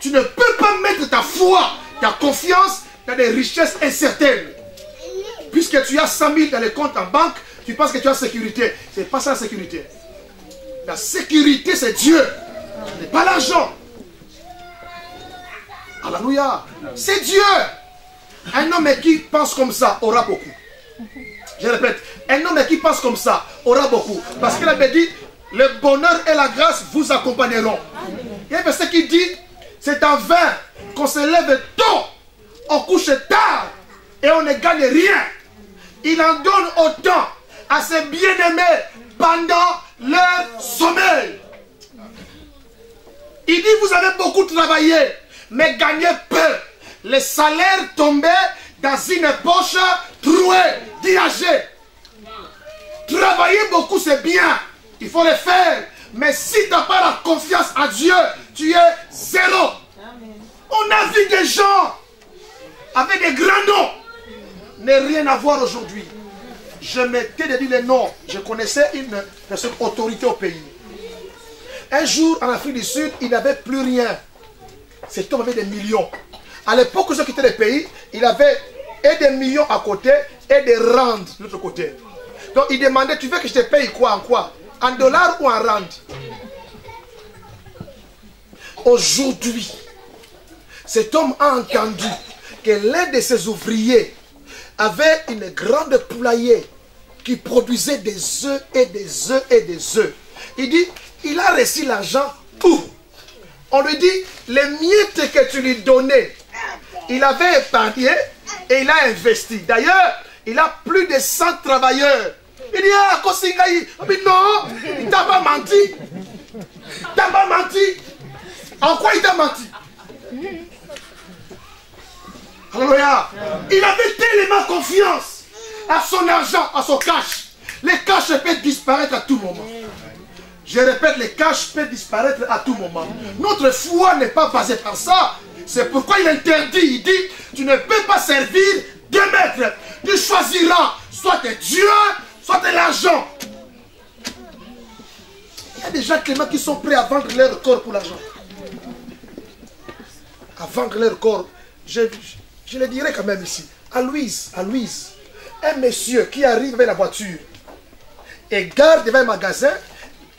Tu ne peux pas mettre ta foi, ta confiance dans des richesses incertaines. Puisque tu as 100 000 dans les comptes en banque, tu penses que tu as sécurité. Ce n'est pas ça la sécurité. La sécurité, c'est Dieu. Ce n'est pas l'argent. Alléluia. C'est Dieu. Un homme qui pense comme ça aura beaucoup. Je répète, un homme qui pense comme ça aura beaucoup. Parce qu'il avait dit, le bonheur et la grâce vous accompagneront. Il y a un verset qui dit, c'est en vain qu'on se lève tôt, on couche tard et on ne gagne rien. Il en donne autant à ses bien-aimés pendant leur sommeil. Il dit, vous avez beaucoup travaillé, mais gagnez peu. Les salaires tombaient dans une poche trouée, dirigée. Travailler beaucoup, c'est bien. Il faut le faire. Mais si tu n'as pas la confiance en Dieu, tu es zéro. Amen. On a vu des gens avec des grands noms. N'est rien à voir aujourd'hui. Je m'étais dit les noms. Je connaissais une personne autorité au pays. Un jour, en Afrique du Sud, il n'avait plus rien. Cet homme avait des millions. À l'époque où je quittais le pays, il avait et des millions à côté et des rands de l'autre côté. Donc il demandait, tu veux que je te paye quoi en quoi? En dollars ou en rand? Aujourd'hui, cet homme a entendu que l'un de ses ouvriers avait une grande poulailler qui produisait des œufs et des œufs et des œufs. Il dit, il a reçu l'argent où? On lui dit, les miettes que tu lui donnais, il avait épargné et il a investi. D'ailleurs, il a plus de 100 travailleurs. Il dit, ah, Kosingaï, mais non, il t'a pas menti. Il t'a pas menti. En quoi il t'a menti? Alléluia. Il avait tellement confiance à son argent, à son cash. Les cash peuvent disparaître à tout moment. Je répète, les cash peuvent disparaître à tout moment. Notre foi n'est pas basée par ça. C'est pourquoi il interdit. Il dit, tu ne peux pas servir deux maîtres. Tu choisiras soit Dieu, soit l'argent. Il y a des gens cléments qui sont prêts à vendre leur corps pour l'argent. À vendre leur corps. Je le dirais quand même ici. À Louise, un monsieur qui arrive avec la voiture et garde devant un magasin,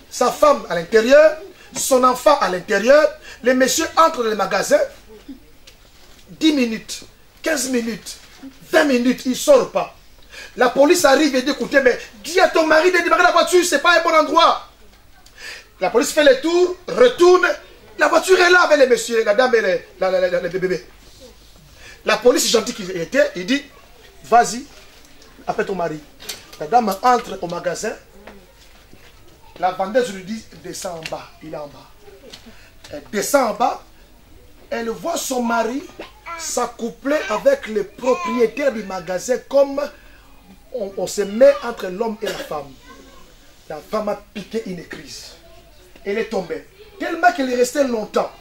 sa femme à l'intérieur, son enfant à l'intérieur, le monsieur entre dans le magasin, 10 minutes, 15 minutes, 20 minutes, il ne sort pas. La police arrive et dit, écoutez, mais dis à ton mari de démarrer la voiture, ce n'est pas un bon endroit. La police fait le tour, retourne, la voiture est là avec les messieurs, la dame et les bébés. La police, gentil qu'il était, il dit, vas-y, appelle ton mari. La dame entre au magasin, la vendeuse lui dit, descends en bas, il est en bas. Elle descend en bas, elle voit son mari s'accoupler avec le propriétaire du magasin comme on se met entre l'homme et la femme. La femme a piqué une crise. Elle est tombée. Tellement qu'elle est restée longtemps.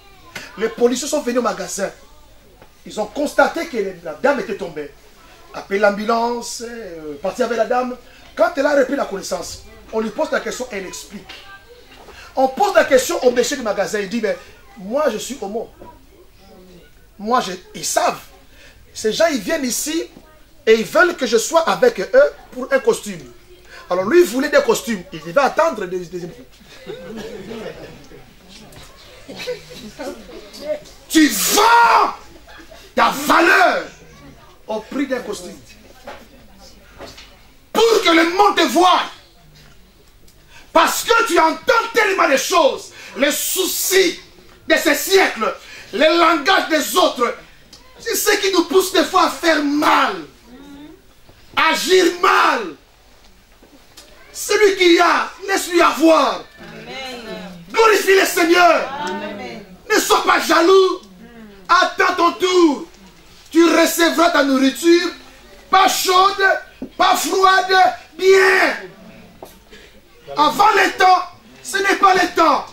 Les policiers sont venus au magasin. Ils ont constaté que la dame était tombée. Appelé l'ambulance, parti avec la dame. Quand elle a repris la connaissance, on lui pose la question, elle explique. On pose la question au monsieur du magasin, il dit, mais moi je suis homo. Moi, ils savent. Ces gens, ils viennent ici et ils veulent que je sois avec eux pour un costume. Alors lui, il voulait des costumes. Il va attendre des impôts. Tu vends ta valeur au prix d'un costume. Pour que le monde te voie. Parce que tu entends tellement de choses. Les soucis de ces siècles. Le langage des autres. C'est ce qui nous pousse des fois à faire mal. Agir mal. Celui qui a, laisse-lui avoir. Glorifie le Seigneur. Amen. Ne sois pas jaloux. Attends ton tour. Tu recevras ta nourriture. Pas chaude, pas froide, bien. Avant le temps, ce n'est pas le temps.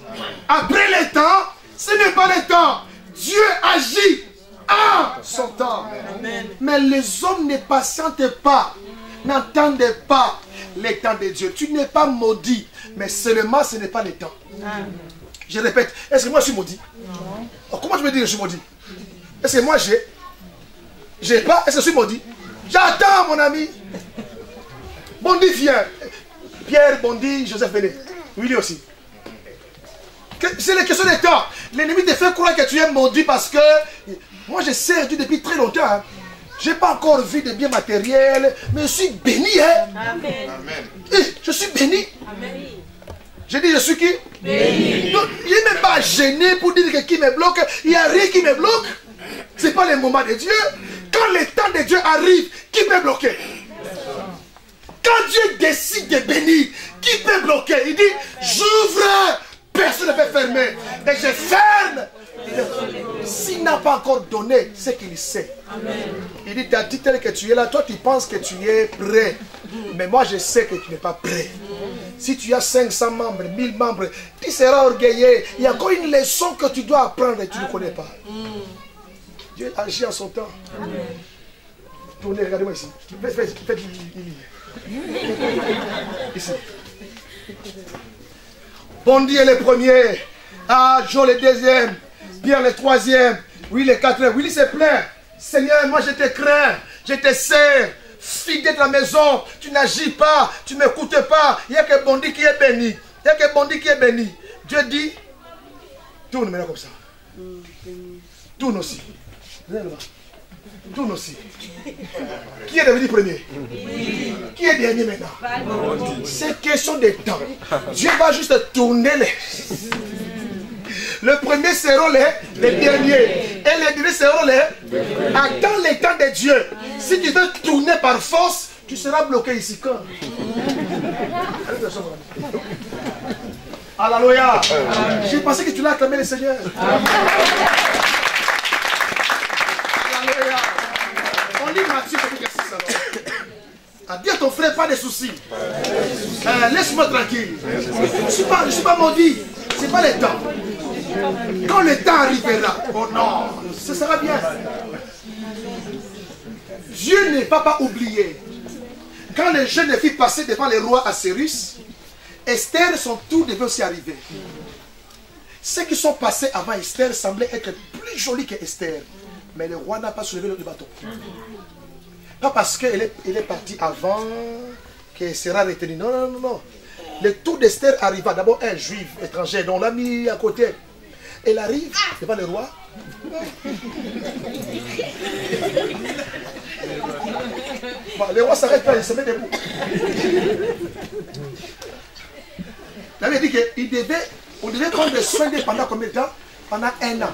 Après le temps, ce n'est pas le temps. Dieu agit en son temps. Amen. Mais les hommes ne patientent pas, n'entendent pas les temps de Dieu. Tu n'es pas maudit, mais seulement ce n'est pas le temps. Amen. Je répète, est-ce que moi je suis maudit? Non. Oh, comment tu me dis que je suis maudit? Est-ce que moi j'ai pas? Est-ce que je suis maudit? J'attends mon ami. Bondi vient. Pierre, Bondi, Joseph venez. Willy aussi. C'est la question des temps. L'ennemi te fait croire que tu es maudit parce que moi je sers Dieu depuis très longtemps. Hein. Je n'ai pas encore vu de biens matériels, mais je suis béni. Hein. Amen. Je suis béni. Amen. Je dis je suis qui? Béni. Donc, il n'est même pas gêné pour dire que qui me bloque. Il n'y a rien qui me bloque. Ce n'est pas le moment de Dieu. Quand le temps de Dieu arrive, qui peut bloquer? Quand Dieu décide de bénir, qui peut bloquer? Il dit, j'ouvre, personne ne peut fermer. Et je ferme. S'il n'a pas encore donné, c'est qu'il sait. Amen. Il dit, t'as dit tel que tu es là, toi tu penses que tu es prêt. Mais moi je sais que tu n'es pas prêt. Si tu as 500 membres, 1000 membres, tu seras orgueilleux. Il y a encore une leçon que tu dois apprendre et tu ne connais pas. Dieu agit en son temps. Amen. Tournez, regardez-moi ici. Faites ici. Bondi est le premier. Ah, Joe le deuxième. Pierre le troisième. Oui, le quatrième. Willy se plaint. Seigneur, moi je te crains. Je te sers. Fidèle de la maison. Tu n'agis pas. Tu ne m'écoutes pas. Il n'y a que Bondi qui est béni. Il n'y a que Bondi qui est béni. Dieu dit, tourne maintenant comme ça. Tourne aussi. Tourne aussi. Qui est devenu premier? Qui est dernier maintenant? C'est question de temps. Dieu va juste tourner les... Le premier seront les derniers. Et les derniers seront les... Attends le temps de Dieu. Si tu veux tourner par force, tu seras bloqué ici. Quand? Alléluia. J'ai pensé que tu l'as acclamé le Seigneur. Alléluia. On lit Matthieu chapitre 6 alors. Dis à ton frère, pas de soucis. Laisse-moi tranquille. Je ne suis pas maudit. Ce n'est pas le temps. Quand le temps arrivera, oh non, ce sera bien. Dieu ne va pas oublier. Quand les jeunes filles passaient devant le roi Assyrus, Esther, son tour devait aussi arriver. Ceux qui sont passés avant Esther semblaient être plus jolis que Esther. Mais le roi n'a pas soulevé le bâton. Pas parce qu'elle est partie avant qu'elle sera retenue. Non, non, non, non. le tour d'Esther arriva. D'abord, un juif étranger, dont on l'a mis à côté. Elle arrive devant le roi. Bon, le roi s'arrête pas, il se met debout. Il avait dit qu'on devait prendre soin d'eux pendant combien de temps? Pendant 1 an.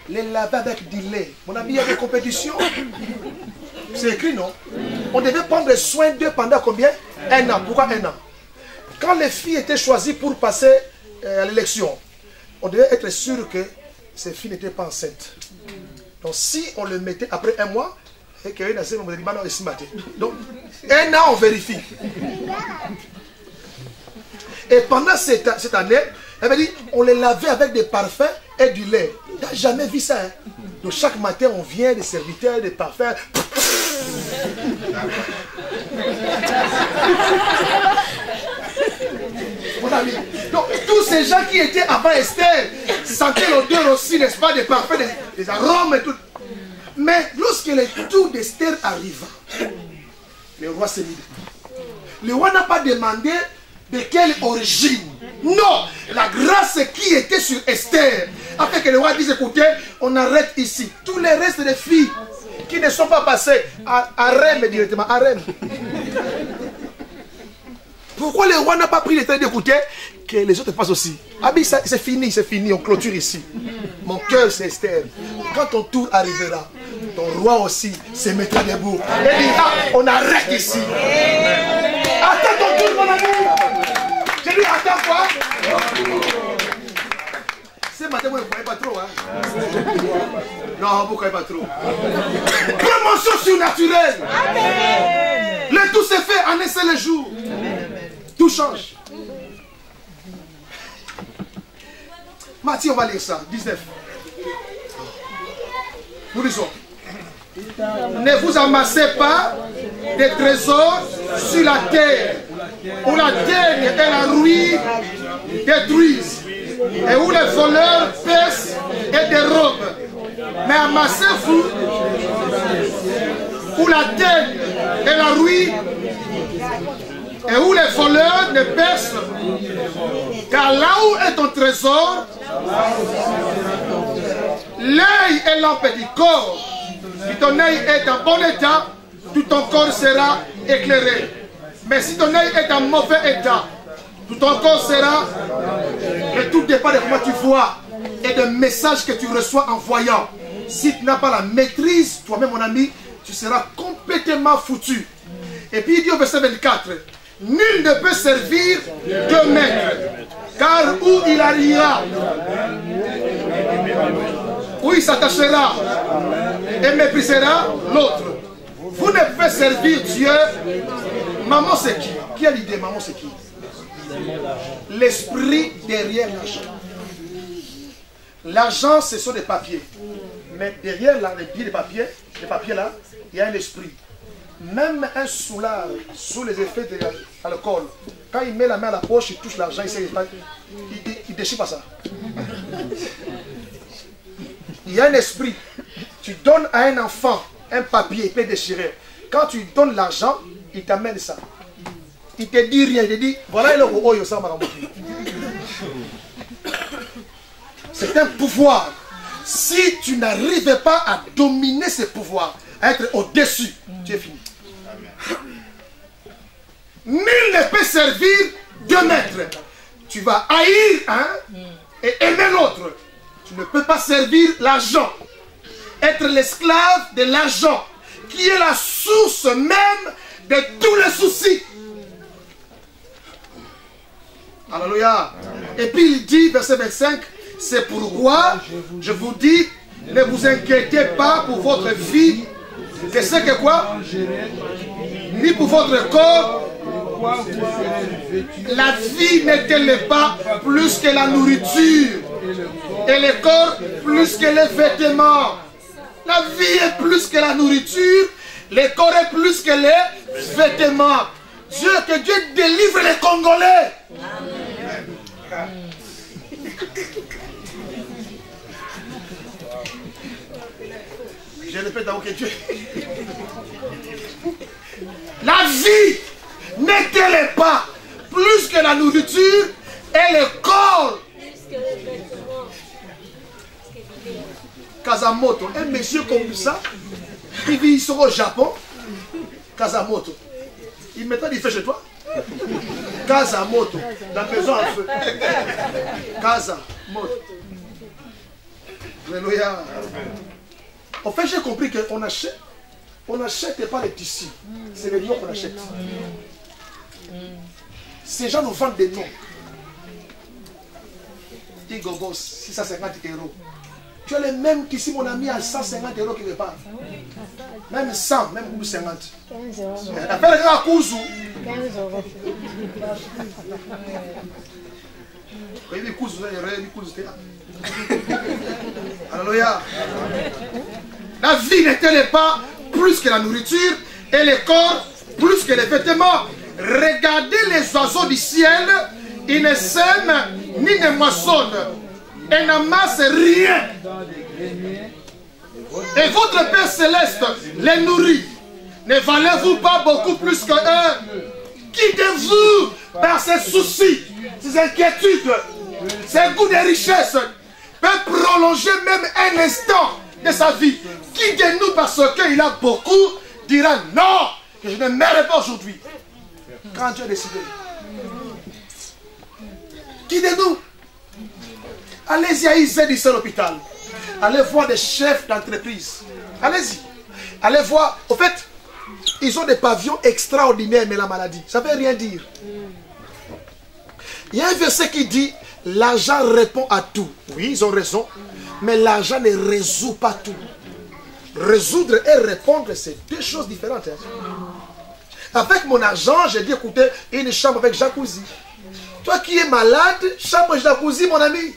Les laver avec du lait. Mon ami, il y a des compétitions. C'est écrit, non? On devait prendre soin d'eux pendant combien? 1 an. Pourquoi 1 an? Quand les filles étaient choisies pour passer à l'élection, on devait être sûr que ces filles n'étaient pas enceintes. Donc si on le mettait après 1 mois, et qu'il y a une assez de matin. Donc 1 an, on vérifie. Et pendant cette année, elle m'a dit, on les lavait avec des parfums et du lait. Tu n'as jamais vu ça, hein? Donc chaque matin, on vient, des serviteurs, des parfums. Mon ami. Donc tous ces gens qui étaient avant Esther sentaient l'odeur aussi, n'est-ce pas, des parfums, des arômes et tout. Mais lorsque le tour d'Esther arriva, le roi s'est mis. Le roi n'a pas demandé de quelle origine. Non, la grâce qui était sur Esther a fait que le roi dise, écoutez, on arrête ici. Tous les restes des filles qui ne sont pas passées à Harem directement, Harem. Pourquoi le roi n'a pas pris le temps d'écouter que les autres passent aussi? Ah bien, c'est fini, on clôture ici. Mon cœur, c'est Esther. Quand ton tour arrivera, ton roi aussi se mettra debout. Et dira, on arrête ici. Attends ton tour, mon ami. J'ai dit, attends quoi? Ce matin, vous ne croyez pas trop, hein? Non, vous ne croyez pas trop. Promotion surnaturelle. Le tout s'est fait en un seul jour. Tout change. Matthieu, on va lire ça. 19. Nous lisons. Ne vous amassez pas des trésors sur la terre, où la terre et la rouille détruisent, et où les voleurs percent et dérobent. Mais amassez-vous où la terre et la rouille, et où les voleurs ne percent. Car là où est ton trésor, l'œil est lampe du corps. Si ton œil est en bon état, tout ton corps sera éclairé. Mais si ton œil est en mauvais état, tout ton corps sera... Et tout dépend de comment tu vois et des messages que tu reçois en voyant. Si tu n'as pas la maîtrise, toi-même mon ami, tu seras complètement foutu. Et puis il dit au verset 24, nul ne peut servir deux maîtres, car où il arrivera, où il s'attachera et méprisera l'autre. Vous ne pouvez servir Dieu. Maman c'est qui? Qui a l'idée? Maman c'est qui? L'esprit derrière l'argent. L'argent ce sont des papiers. Mais derrière là, les billets de papier, les papiers là, il y a un esprit. Même un soulard, sous les effets de l'alcool, quand il met la main à la poche, il touche l'argent, il ne déchire pas ça. Il y a un esprit. Tu donnes à un enfant un papier, il peut déchirer. Quand tu donnes l'argent, il t'amène ça. Il ne te dit rien, il te dit, voilà le roi, c'est un pouvoir. Si tu n'arrives pas à dominer ce pouvoir, à être au-dessus, tu es fini. Nul ne peut servir deux maîtres. Tu vas haïr un et aimer l'autre. Tu ne peux pas servir l'argent. Être l'esclave de l'argent, qui est la source même de tous les soucis. Alléluia. Et puis il dit, verset 25, c'est pourquoi je vous dis, ne vous inquiétez pas pour votre vie, que c'est que quoi? Ni pour votre corps. La vie n'est-elle pas plus que la nourriture, et le corps plus que les vêtements? La vie est plus que la nourriture, le corps est plus que les vêtements. Que Dieu délivre les Congolais. Amen. Je répète d'abord que Dieu. La vie n'est-elle pas plus que la nourriture et le corps. Kazamoto, un monsieur comme ça, il vit ici au Japon. Kazamoto. Il fait chez toi. Kazamoto, la maison en feu. Kazamoto. Alléluia. En fait, j'ai compris qu'on achète. On n'achète pas les tissus. C'est les noms qu'on achète. Ces gens nous vendent des noms. Igogos, 650 €. Tu as les mêmes qu'ici, mon ami, à 150 € qui repart. Même 100, même 50. 15 euros. Appelle à Kouzou. 15 euros. Alléluia. La vie n'est-elle pas plus que la nourriture et le corps plus que les vêtements? Regardez les oiseaux du ciel, ils ne sèment ni ne moissonnent et n'amassent rien. Et votre Père Céleste les nourrit. Ne valez-vous pas beaucoup plus qu'eux? Qui de vous, par ses soucis, ses inquiétudes, ses goûts de richesse, peut prolonger même un instant de sa vie? Qui de nous, parce qu'il a beaucoup, dira non, que je ne meurs pas aujourd'hui, quand Dieu a décidé? Qui de nous? Allez-y à Isède ici à l'hôpital. Allez voir des chefs d'entreprise. Allez-y. Allez voir. Au fait, ils ont des pavillons extraordinaires, mais la maladie, ça ne veut rien dire. Il y a un verset qui dit, l'argent répond à tout. Oui, ils ont raison. Mais l'argent ne résout pas tout. Résoudre et répondre, c'est deux choses différentes. Avec mon argent, j'ai dit, écoutez, une chambre avec jacuzzi. Toi qui es malade, chambre jacuzzi, mon ami.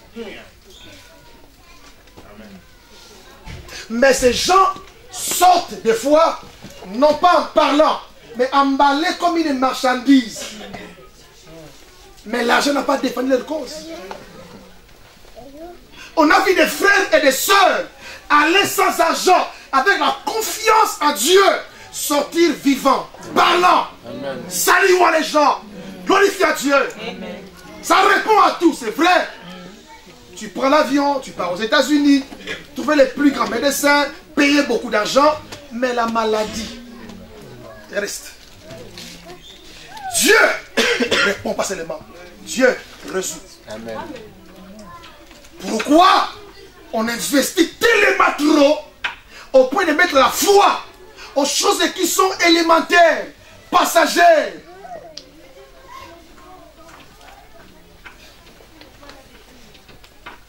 Mais ces gens sortent des fois, non pas en parlant, mais emballés comme une marchandise. Mais l'argent n'a pas défendu leur cause. On a vu des frères et des sœurs aller sans argent, avec la confiance en Dieu, sortir vivant, parlant, saluant les gens, glorifiant Dieu. Amen. Ça répond à tout, c'est vrai. Tu prends l'avion, tu pars aux États-Unis, trouver les plus grands médecins, payer beaucoup d'argent, mais la maladie reste. Dieu ne répond pas seulement, Dieu résout. Amen. Pourquoi on investit tellement trop au point de mettre la foi aux choses qui sont élémentaires, passagères?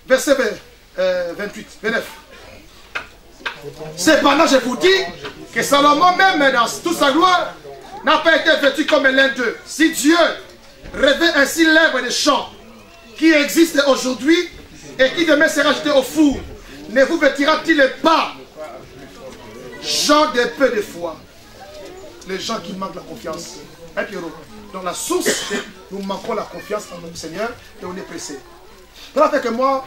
Verset 28, 29. Cependant, je vous dis que Salomon, même dans toute sa gloire, n'a pas été vêtu comme l'un d'eux. Si Dieu revêt ainsi l'herbe des champs qui existe aujourd'hui et qui demain sera jeté au four, ne vous vêtira-t-il pas, gens de peu de foi? Les gens qui manquent la confiance. Hein, Pierrot? Dans la source, nous manquons la confiance en notre Seigneur et on est pressé. Donc avec moi,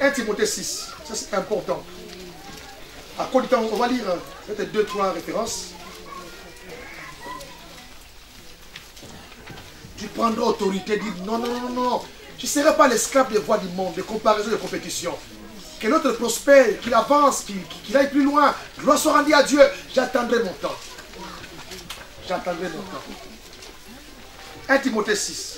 1 Timothée 6, ça c'est important. À quoi du temps, on va lire peut-être 2-3 références. Tu prendras autorité, dis non, non, non, non. Tu ne seras pas l'esclave des voies du monde, des comparaisons, des compétitions. Que l'autre prospère, qu'il avance, qu'il aille plus loin. Gloire soit rendue à Dieu. J'attendrai mon temps. J'attendrai mon temps. 1 Timothée 6.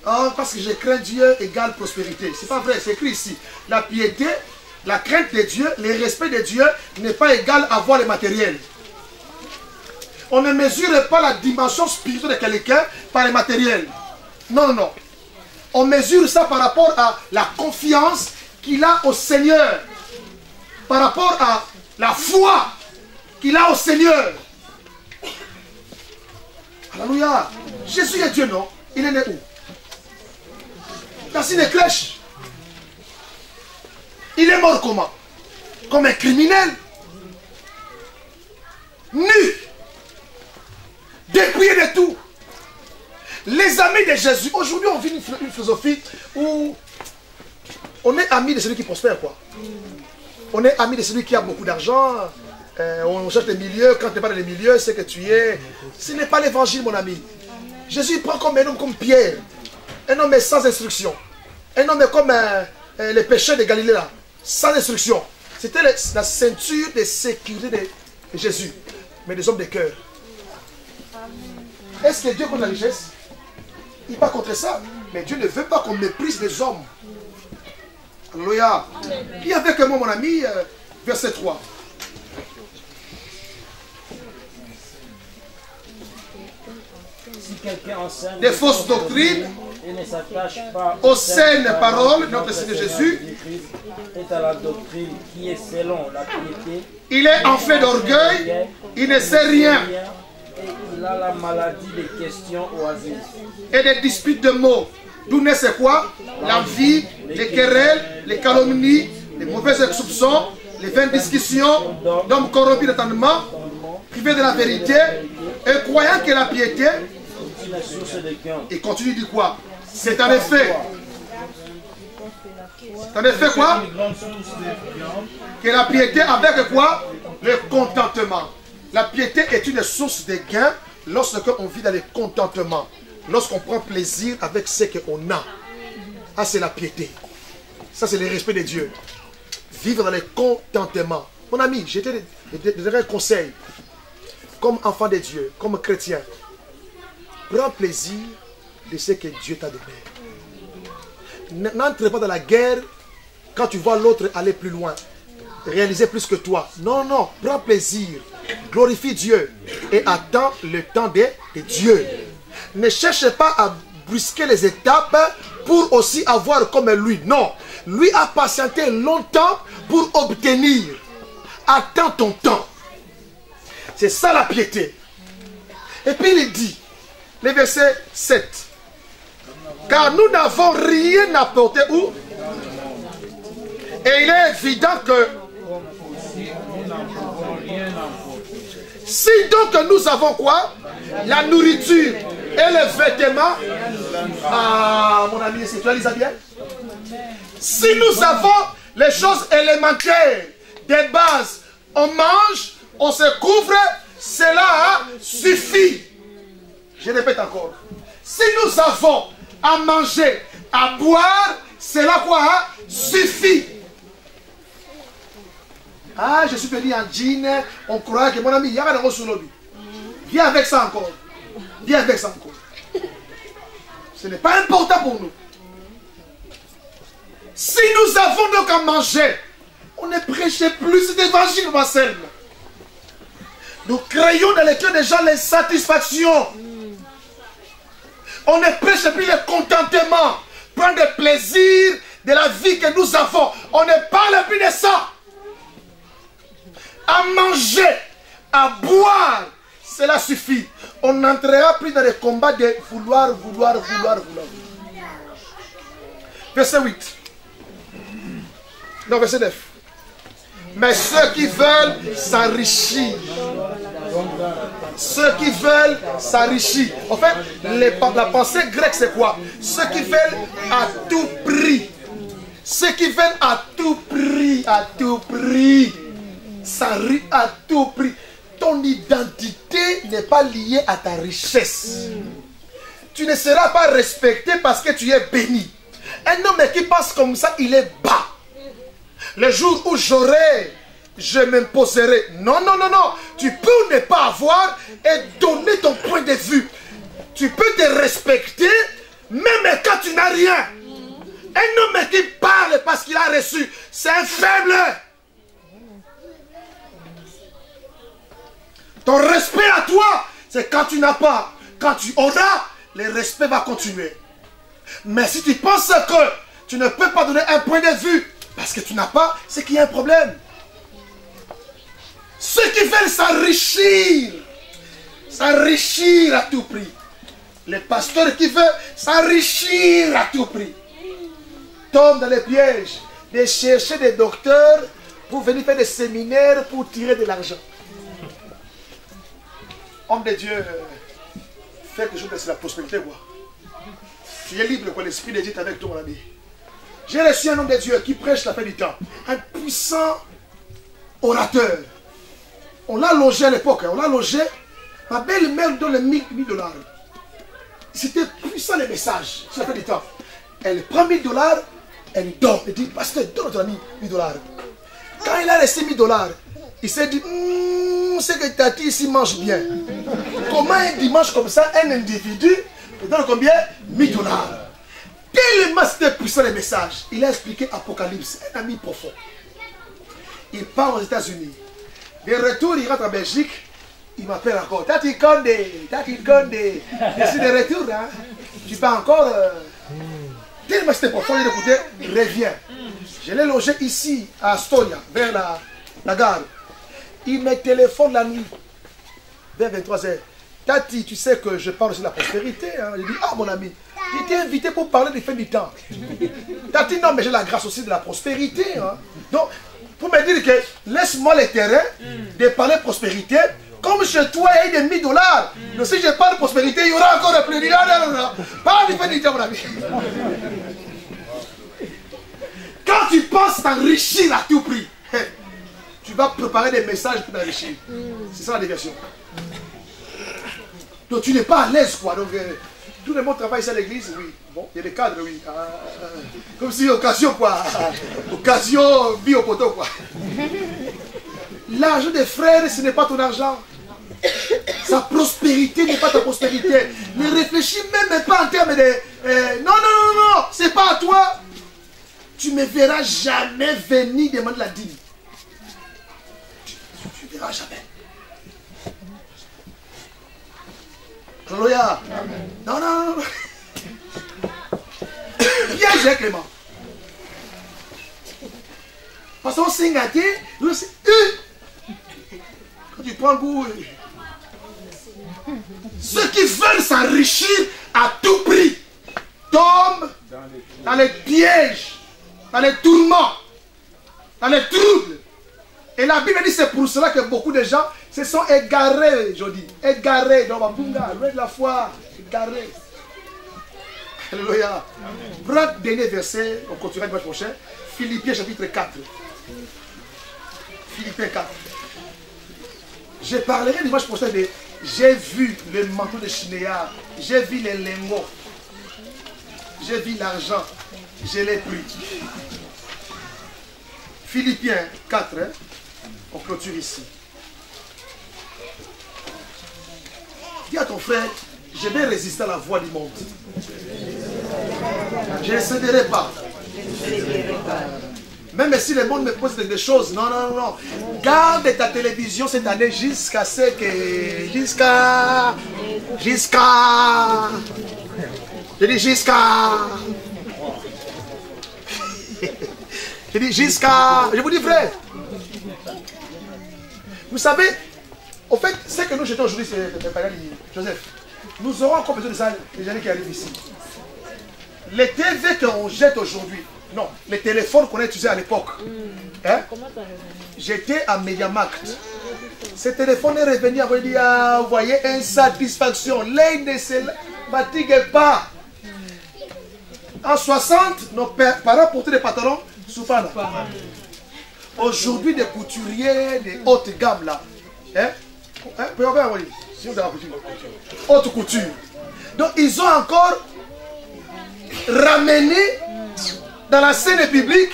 Oh, parce que je crains Dieu égale prospérité. C'est pas vrai, c'est écrit ici. La piété, la crainte de Dieu, le respect de Dieu n'est pas égal à avoir le matériel. On ne mesure pas la dimension spirituelle de quelqu'un par le matériel. Non, non, non. On mesure ça par rapport à la confiance qu'il a au Seigneur. Par rapport à la foi qu'il a au Seigneur. Alléluia. Jésus est Dieu, non? Il est né où? Dans une crèche. Il est mort comment? Comme un criminel. Nu. Dépouillé de tout. Les amis de Jésus. Aujourd'hui, on vit une philosophie où on est amis de celui qui prospère, quoi. On est ami de celui qui a beaucoup d'argent. On cherche les milieux. Quand tu n'es pas dans les milieux, c'est que tu es. Ce n'est pas l'évangile, mon ami. Jésus prend comme un homme comme Pierre. Un homme sans instruction. Un homme comme les pécheurs de Galilée là. Sans instruction. C'était la ceinture de sécurité de Jésus. Mais des hommes de cœur. Est-ce que Dieu contre la richesse? Il n'est pas contre ça. Mais Dieu ne veut pas qu'on méprise les hommes. Alléluia. Lis avec moi, mon ami, verset 3. Si quelqu'un enseigne Des fausses doctrines et ne s'attache pas aux saines paroles de notre Seigneur Jésus, est à la doctrine qui est selon la piété, il est enflé d'orgueil, il ne sait rien, et il a la maladie des questions oisives. et des disputes de mots. D'où naît c'est quoi? L'envie, les querelles, les calomnies, les mauvais soupçons, les vaines discussions d'hommes corrompus d'entendement, privés de la vérité, et croyant que la piété, C'est une source de gain. il continue de dire quoi? C'est en effet. C'est en effet quoi? Que la piété avec quoi? Le contentement. La piété est une source de gain lorsqu'on vit dans le contentement. Lorsqu'on prend plaisir avec ce qu'on a. Ah, c'est la piété. Ça, c'est le respect de Dieu. Vivre dans le contentement. Mon ami, je te donnerai un conseil. Comme enfant de Dieu, comme chrétien, prends plaisir de ce que Dieu t'a donné. N'entre pas dans la guerre quand tu vois l'autre aller plus loin, réaliser plus que toi. Non, non, prends plaisir, glorifie Dieu et attends le temps de Dieu. Ne cherche pas à brusquer les étapes pour aussi avoir comme lui. Non, lui a patienté longtemps pour obtenir. Attends ton temps. C'est ça la piété. Et puis il dit, le verset 7. Car nous n'avons rien apporté où? Et il est évident que si donc nous avons quoi? La nourriture et les vêtements. Ah, mon ami, c'est toi, Elisabeth? Si nous avons les choses élémentaires, des bases, on mange, on se couvre, cela suffit. Je répète encore. Si nous avons à manger, à boire, cela quoi? Suffit. Ah, je suis venu en jean, on croit que mon ami, il y a un sous lobby. Viens avec ça encore. Viens avec ça encore. Ce n'est pas important pour nous. Si nous avons donc à manger, on ne prêche plus d'évangile, Marcel. Nous créons dans les cœurs des gens les satisfactions. On ne prêche plus le contentement. Prendre le plaisir de la vie que nous avons. On ne parle plus de ça. À manger, à boire, cela suffit. On n'entrera plus dans les combats de vouloir. Verset 8. Non, verset 9. Mais ceux qui veulent s'enrichir. Ceux qui veulent s'enrichir. En fait, la pensée grecque, c'est quoi? Ceux qui veulent à tout prix. Ceux qui veulent à tout prix. À tout prix. S'enrichir à tout prix. Ton identité n'est pas liée à ta richesse. Tu ne seras pas respecté parce que tu es béni. Un homme qui pense comme ça, il est bas. Le jour où je m'imposerai. Non, non, non, non. Tu peux ne pas avoir et donner ton point de vue. Tu peux te respecter même quand tu n'as rien. Un homme qui parle parce qu'il a reçu, c'est un faible. Ton respect à toi, c'est quand tu n'as pas. Quand tu en as, le respect va continuer. Mais si tu penses que tu ne peux pas donner un point de vue parce que tu n'as pas, c'est qu'il y a un problème. Ceux qui veulent s'enrichir à tout prix. Les pasteurs qui veulent s'enrichir à tout prix tombent dans les pièges de chercher des docteurs pour venir faire des séminaires pour tirer de l'argent. Homme de Dieu, fais quelque chose de la prospérité, quoi. Tu es libre, quoi, l'Esprit de Dieu est avec toi, mon ami. J'ai reçu un homme de Dieu qui prêche la fin du temps. Un puissant orateur. On l'a logé à l'époque, on l'a logé. Ma belle-mère donne les 1000 $. C'était puissant les messages, ça fait du temps. Elle prend 1000 $, elle donne. Elle dit, pasteur, donne notre ami 1000 $. Quand il a laissé 1000 $, il s'est dit, c'est que Tati ici mange bien. Comment un dimanche comme ça, un individu donne combien? 1000 $. Tellement c'était puissant les messages. Il a expliqué Apocalypse, un ami profond. Il part aux États-Unis. De retour, il rentre en Belgique. Il m'appelle encore. Tati Konde, Tati Konde. Je suis de retour, hein. Tu pars encore. Tellement c'était profond, il écoutait, il revient. Je l'ai logé ici, à Astoria, vers la gare. Il me téléphone la nuit, vers 23h. Tati, tu sais que je parle aussi de la prospérité. Hein. Je dis, ah mon ami, j'étais invité pour parler des fins du temps. Tati, non, mais j'ai la grâce aussi de la prospérité. Hein. Donc, pour me dire que laisse-moi le terrain de parler prospérité. Comme chez toi, il y a des 1000 $. Donc, si je parle prospérité, il y aura encore plus. Non. Pas des fins du temps, mon ami. Quand tu penses t'enrichir à tout prix, tu vas préparer des messages pour t'enrichir. C'est ça la déviation. Donc tu n'es pas à l'aise, quoi. Donc tout le monde travaille ici à l'église, oui. Bon, il y a des cadres, oui. Comme si occasion, quoi. Occasion, vie au poteau, quoi. L'argent des frères, ce n'est pas ton argent. Sa prospérité n'est pas ta prospérité. Ne réfléchis même pas en termes de... non, c'est pas à toi. Tu ne me verras jamais venir demander la dîme. Tu ne verras jamais. Alléluia. Non. Piège, Clément. Parce qu'on s'est gâté, quand tu prends goût, ceux qui veulent s'enrichir à tout prix tombent dans les pièges, dans les tourments, dans les troubles. Et la Bible dit c'est pour cela que beaucoup de gens se sont égarés, je dis. Égarés dans Mabunga, loin de la foi, égarés. Alléluia. Prends le dernier verset, on continuera le dimanche prochain. Philippiens chapitre 4. Philippiens 4. Je parlerai dimanche prochain de j'ai vu le manteau de Shinéa, j'ai vu les lingots, j'ai vu l'argent, je l'ai pris. Philippiens 4, hein? On clôture ici. Dis à ton frère, je vais résister à la voix du monde. Je ne céderai pas. Même si le monde me pose des choses, non. Garde ta télévision cette année jusqu'à ce que... Jusqu'à... Je dis jusqu'à... Je dis jusqu'à... Je vous dis frère. Vous savez, au fait, ce que nous jetons aujourd'hui, c'est Joseph. Nous aurons encore besoin de ça les années qui arrivent ici. Les TV qu'on jette aujourd'hui, non, les téléphones qu'on a utilisés à l'époque. Hein? J'étais à MediaMarkt. Ce téléphone est revenu à vous dire, vous voyez, insatisfaction. L'œil ne se fatigue pas. En 60, nos parents portaient des pantalons soupana. Aujourd'hui, des couturiers de haute gamme là. Hein? Haute couture. Donc, ils ont encore ramené dans la scène publique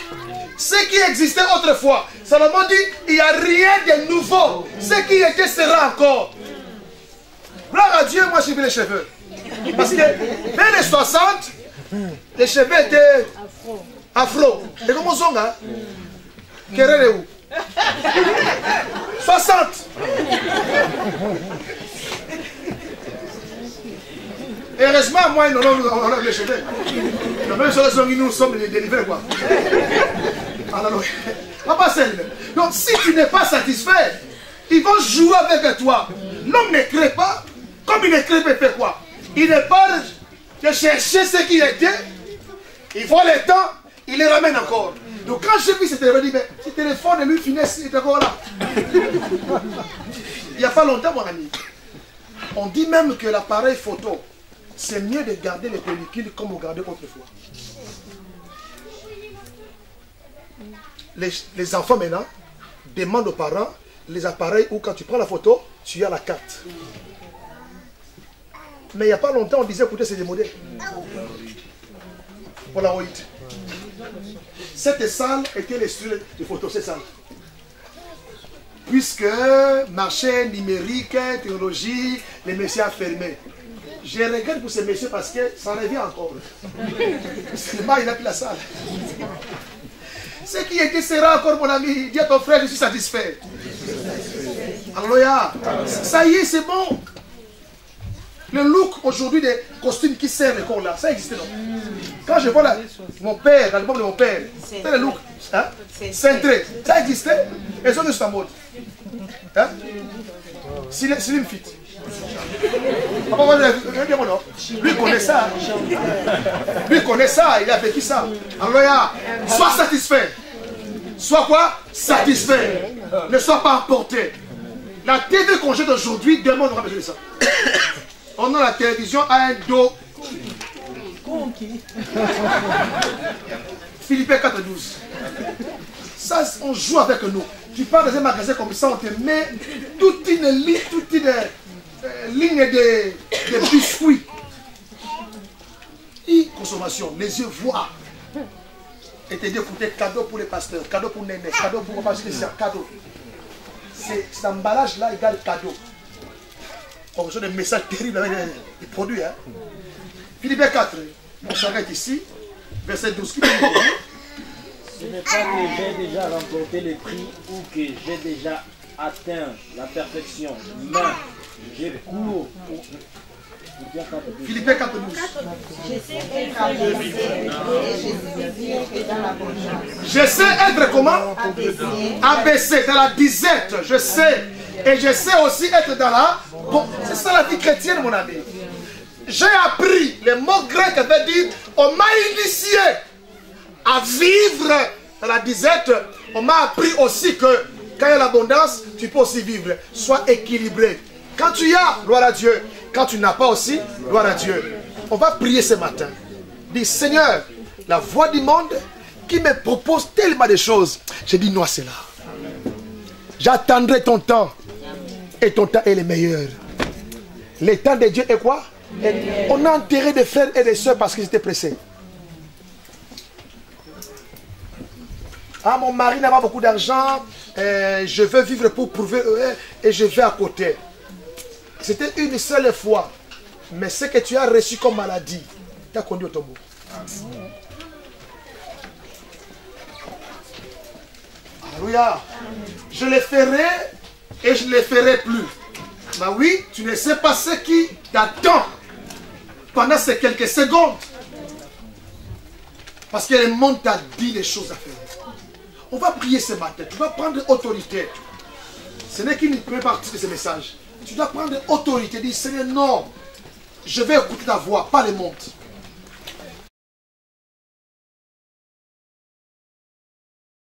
ce qui existait autrefois. Salomon dit, il n'y a rien de nouveau. Ce qui était sera encore. Gloire à Dieu, moi j'ai vu les cheveux. Parce que vers les 60, les cheveux étaient afro. Et comment on hein? Quel est où? 60. Et heureusement, moi, on a les cheveux. Même sur les nous sommes délivrés, quoi. Alors, papa, donc, si tu n'es pas satisfait, ils vont jouer avec toi. L'homme ne crée pas. Comme il ne crée pas, il fait quoi? Il ne parle de chercher ce qui était. Il voit le temps, il les ramène encore. Donc, quand j'ai vu ce téléphone, je dis, mais ce téléphone, lui, finesse, il est encore là. Il n'y a pas longtemps, mon ami. On dit même que l'appareil photo, c'est mieux de garder les pellicules comme on gardait autrefois. Les enfants maintenant demande aux parents les appareils où quand tu prends la photo, tu as la carte. Mais il n'y a pas longtemps, on disait, écoutez, c'est démodé. Polaroid. Cette salle était les studios de photos, c'est ça. Puisque marché numérique, technologie, les messieurs a fermé. Je regrette pour ces messieurs parce que ça revient encore. Seulement, il a plus la salle. Ce qui était sera encore, mon ami, dis à ton frère, je suis satisfait. Alléluia. Ça y est, c'est bon. Le look aujourd'hui des costumes qui servent le corps là, ça existe non? Quand je vois là, mon père, dans le de mon père, c'est le look hein? Cintré, ça existait. Et ça, c'est en mode. Hein? Slim fit. Lui connaît ça. Lui connaît ça, il a vécu ça. Alléluia. Sois satisfait. Sois quoi? Satisfait. Ne sois pas emporté. La TV qu'on jette aujourd'hui, demain on aura besoin de ça. On a la télévision à un dos. Philippe 4,12. Ça, on joue avec nous. Tu pars dans un magasin comme ça, on te met toute une ligne de biscuits. Et consommation, les yeux voient. Et te dit, écoutez, cadeau pour les pasteurs, cadeau pour Néné, cadeau pour parce que c'est un cadeau. Cet emballage-là égale cadeau. On reçoit des messages terribles avec les produits. Hein. Philippe 4, on s'arrête ici, verset 12. Ce n'est pas que j'ai déjà remporté le prix ou que j'ai déjà atteint la perfection, mais j'ai cours pour... Philippe 4, 12. Je sais être comment? Abaissé, dans la disette, je sais. Et je sais aussi être dans la... Bon, c'est ça la vie chrétienne, mon ami. J'ai appris, le mot grec veut dire, on m'a initié à vivre dans la disette. On m'a appris aussi que quand il y a l'abondance, tu peux aussi vivre. Sois équilibré. Quand tu as, gloire à Dieu. Quand tu n'as pas aussi, gloire à Dieu. On va prier ce matin. Dis, Seigneur, la voix du monde qui me propose tellement de choses. J'ai dit non à cela. J'attendrai ton temps. Et ton temps est le meilleur. Le temps de Dieu est quoi? On a enterré des frères et des soeurs parce qu'ils étaient pressés. Ah, mon mari n'a pas beaucoup d'argent. Je veux vivre pour prouver. Et je vais à côté. C'était une seule fois. Mais ce que tu as reçu comme maladie, tu as conduit au tombeau. Alléluia. Je le ferai et je ne le ferai plus. Mais oui, tu ne sais pas ce qui t'attend pendant ces quelques secondes. Parce que le monde t'a dit les choses à faire. On va prier ce matin. Tu vas prendre autorité. Ce n'est qu'une première partie de ce message. Tu dois prendre autorité. Dire, Seigneur, non. Je vais écouter ta voix, pas le monde.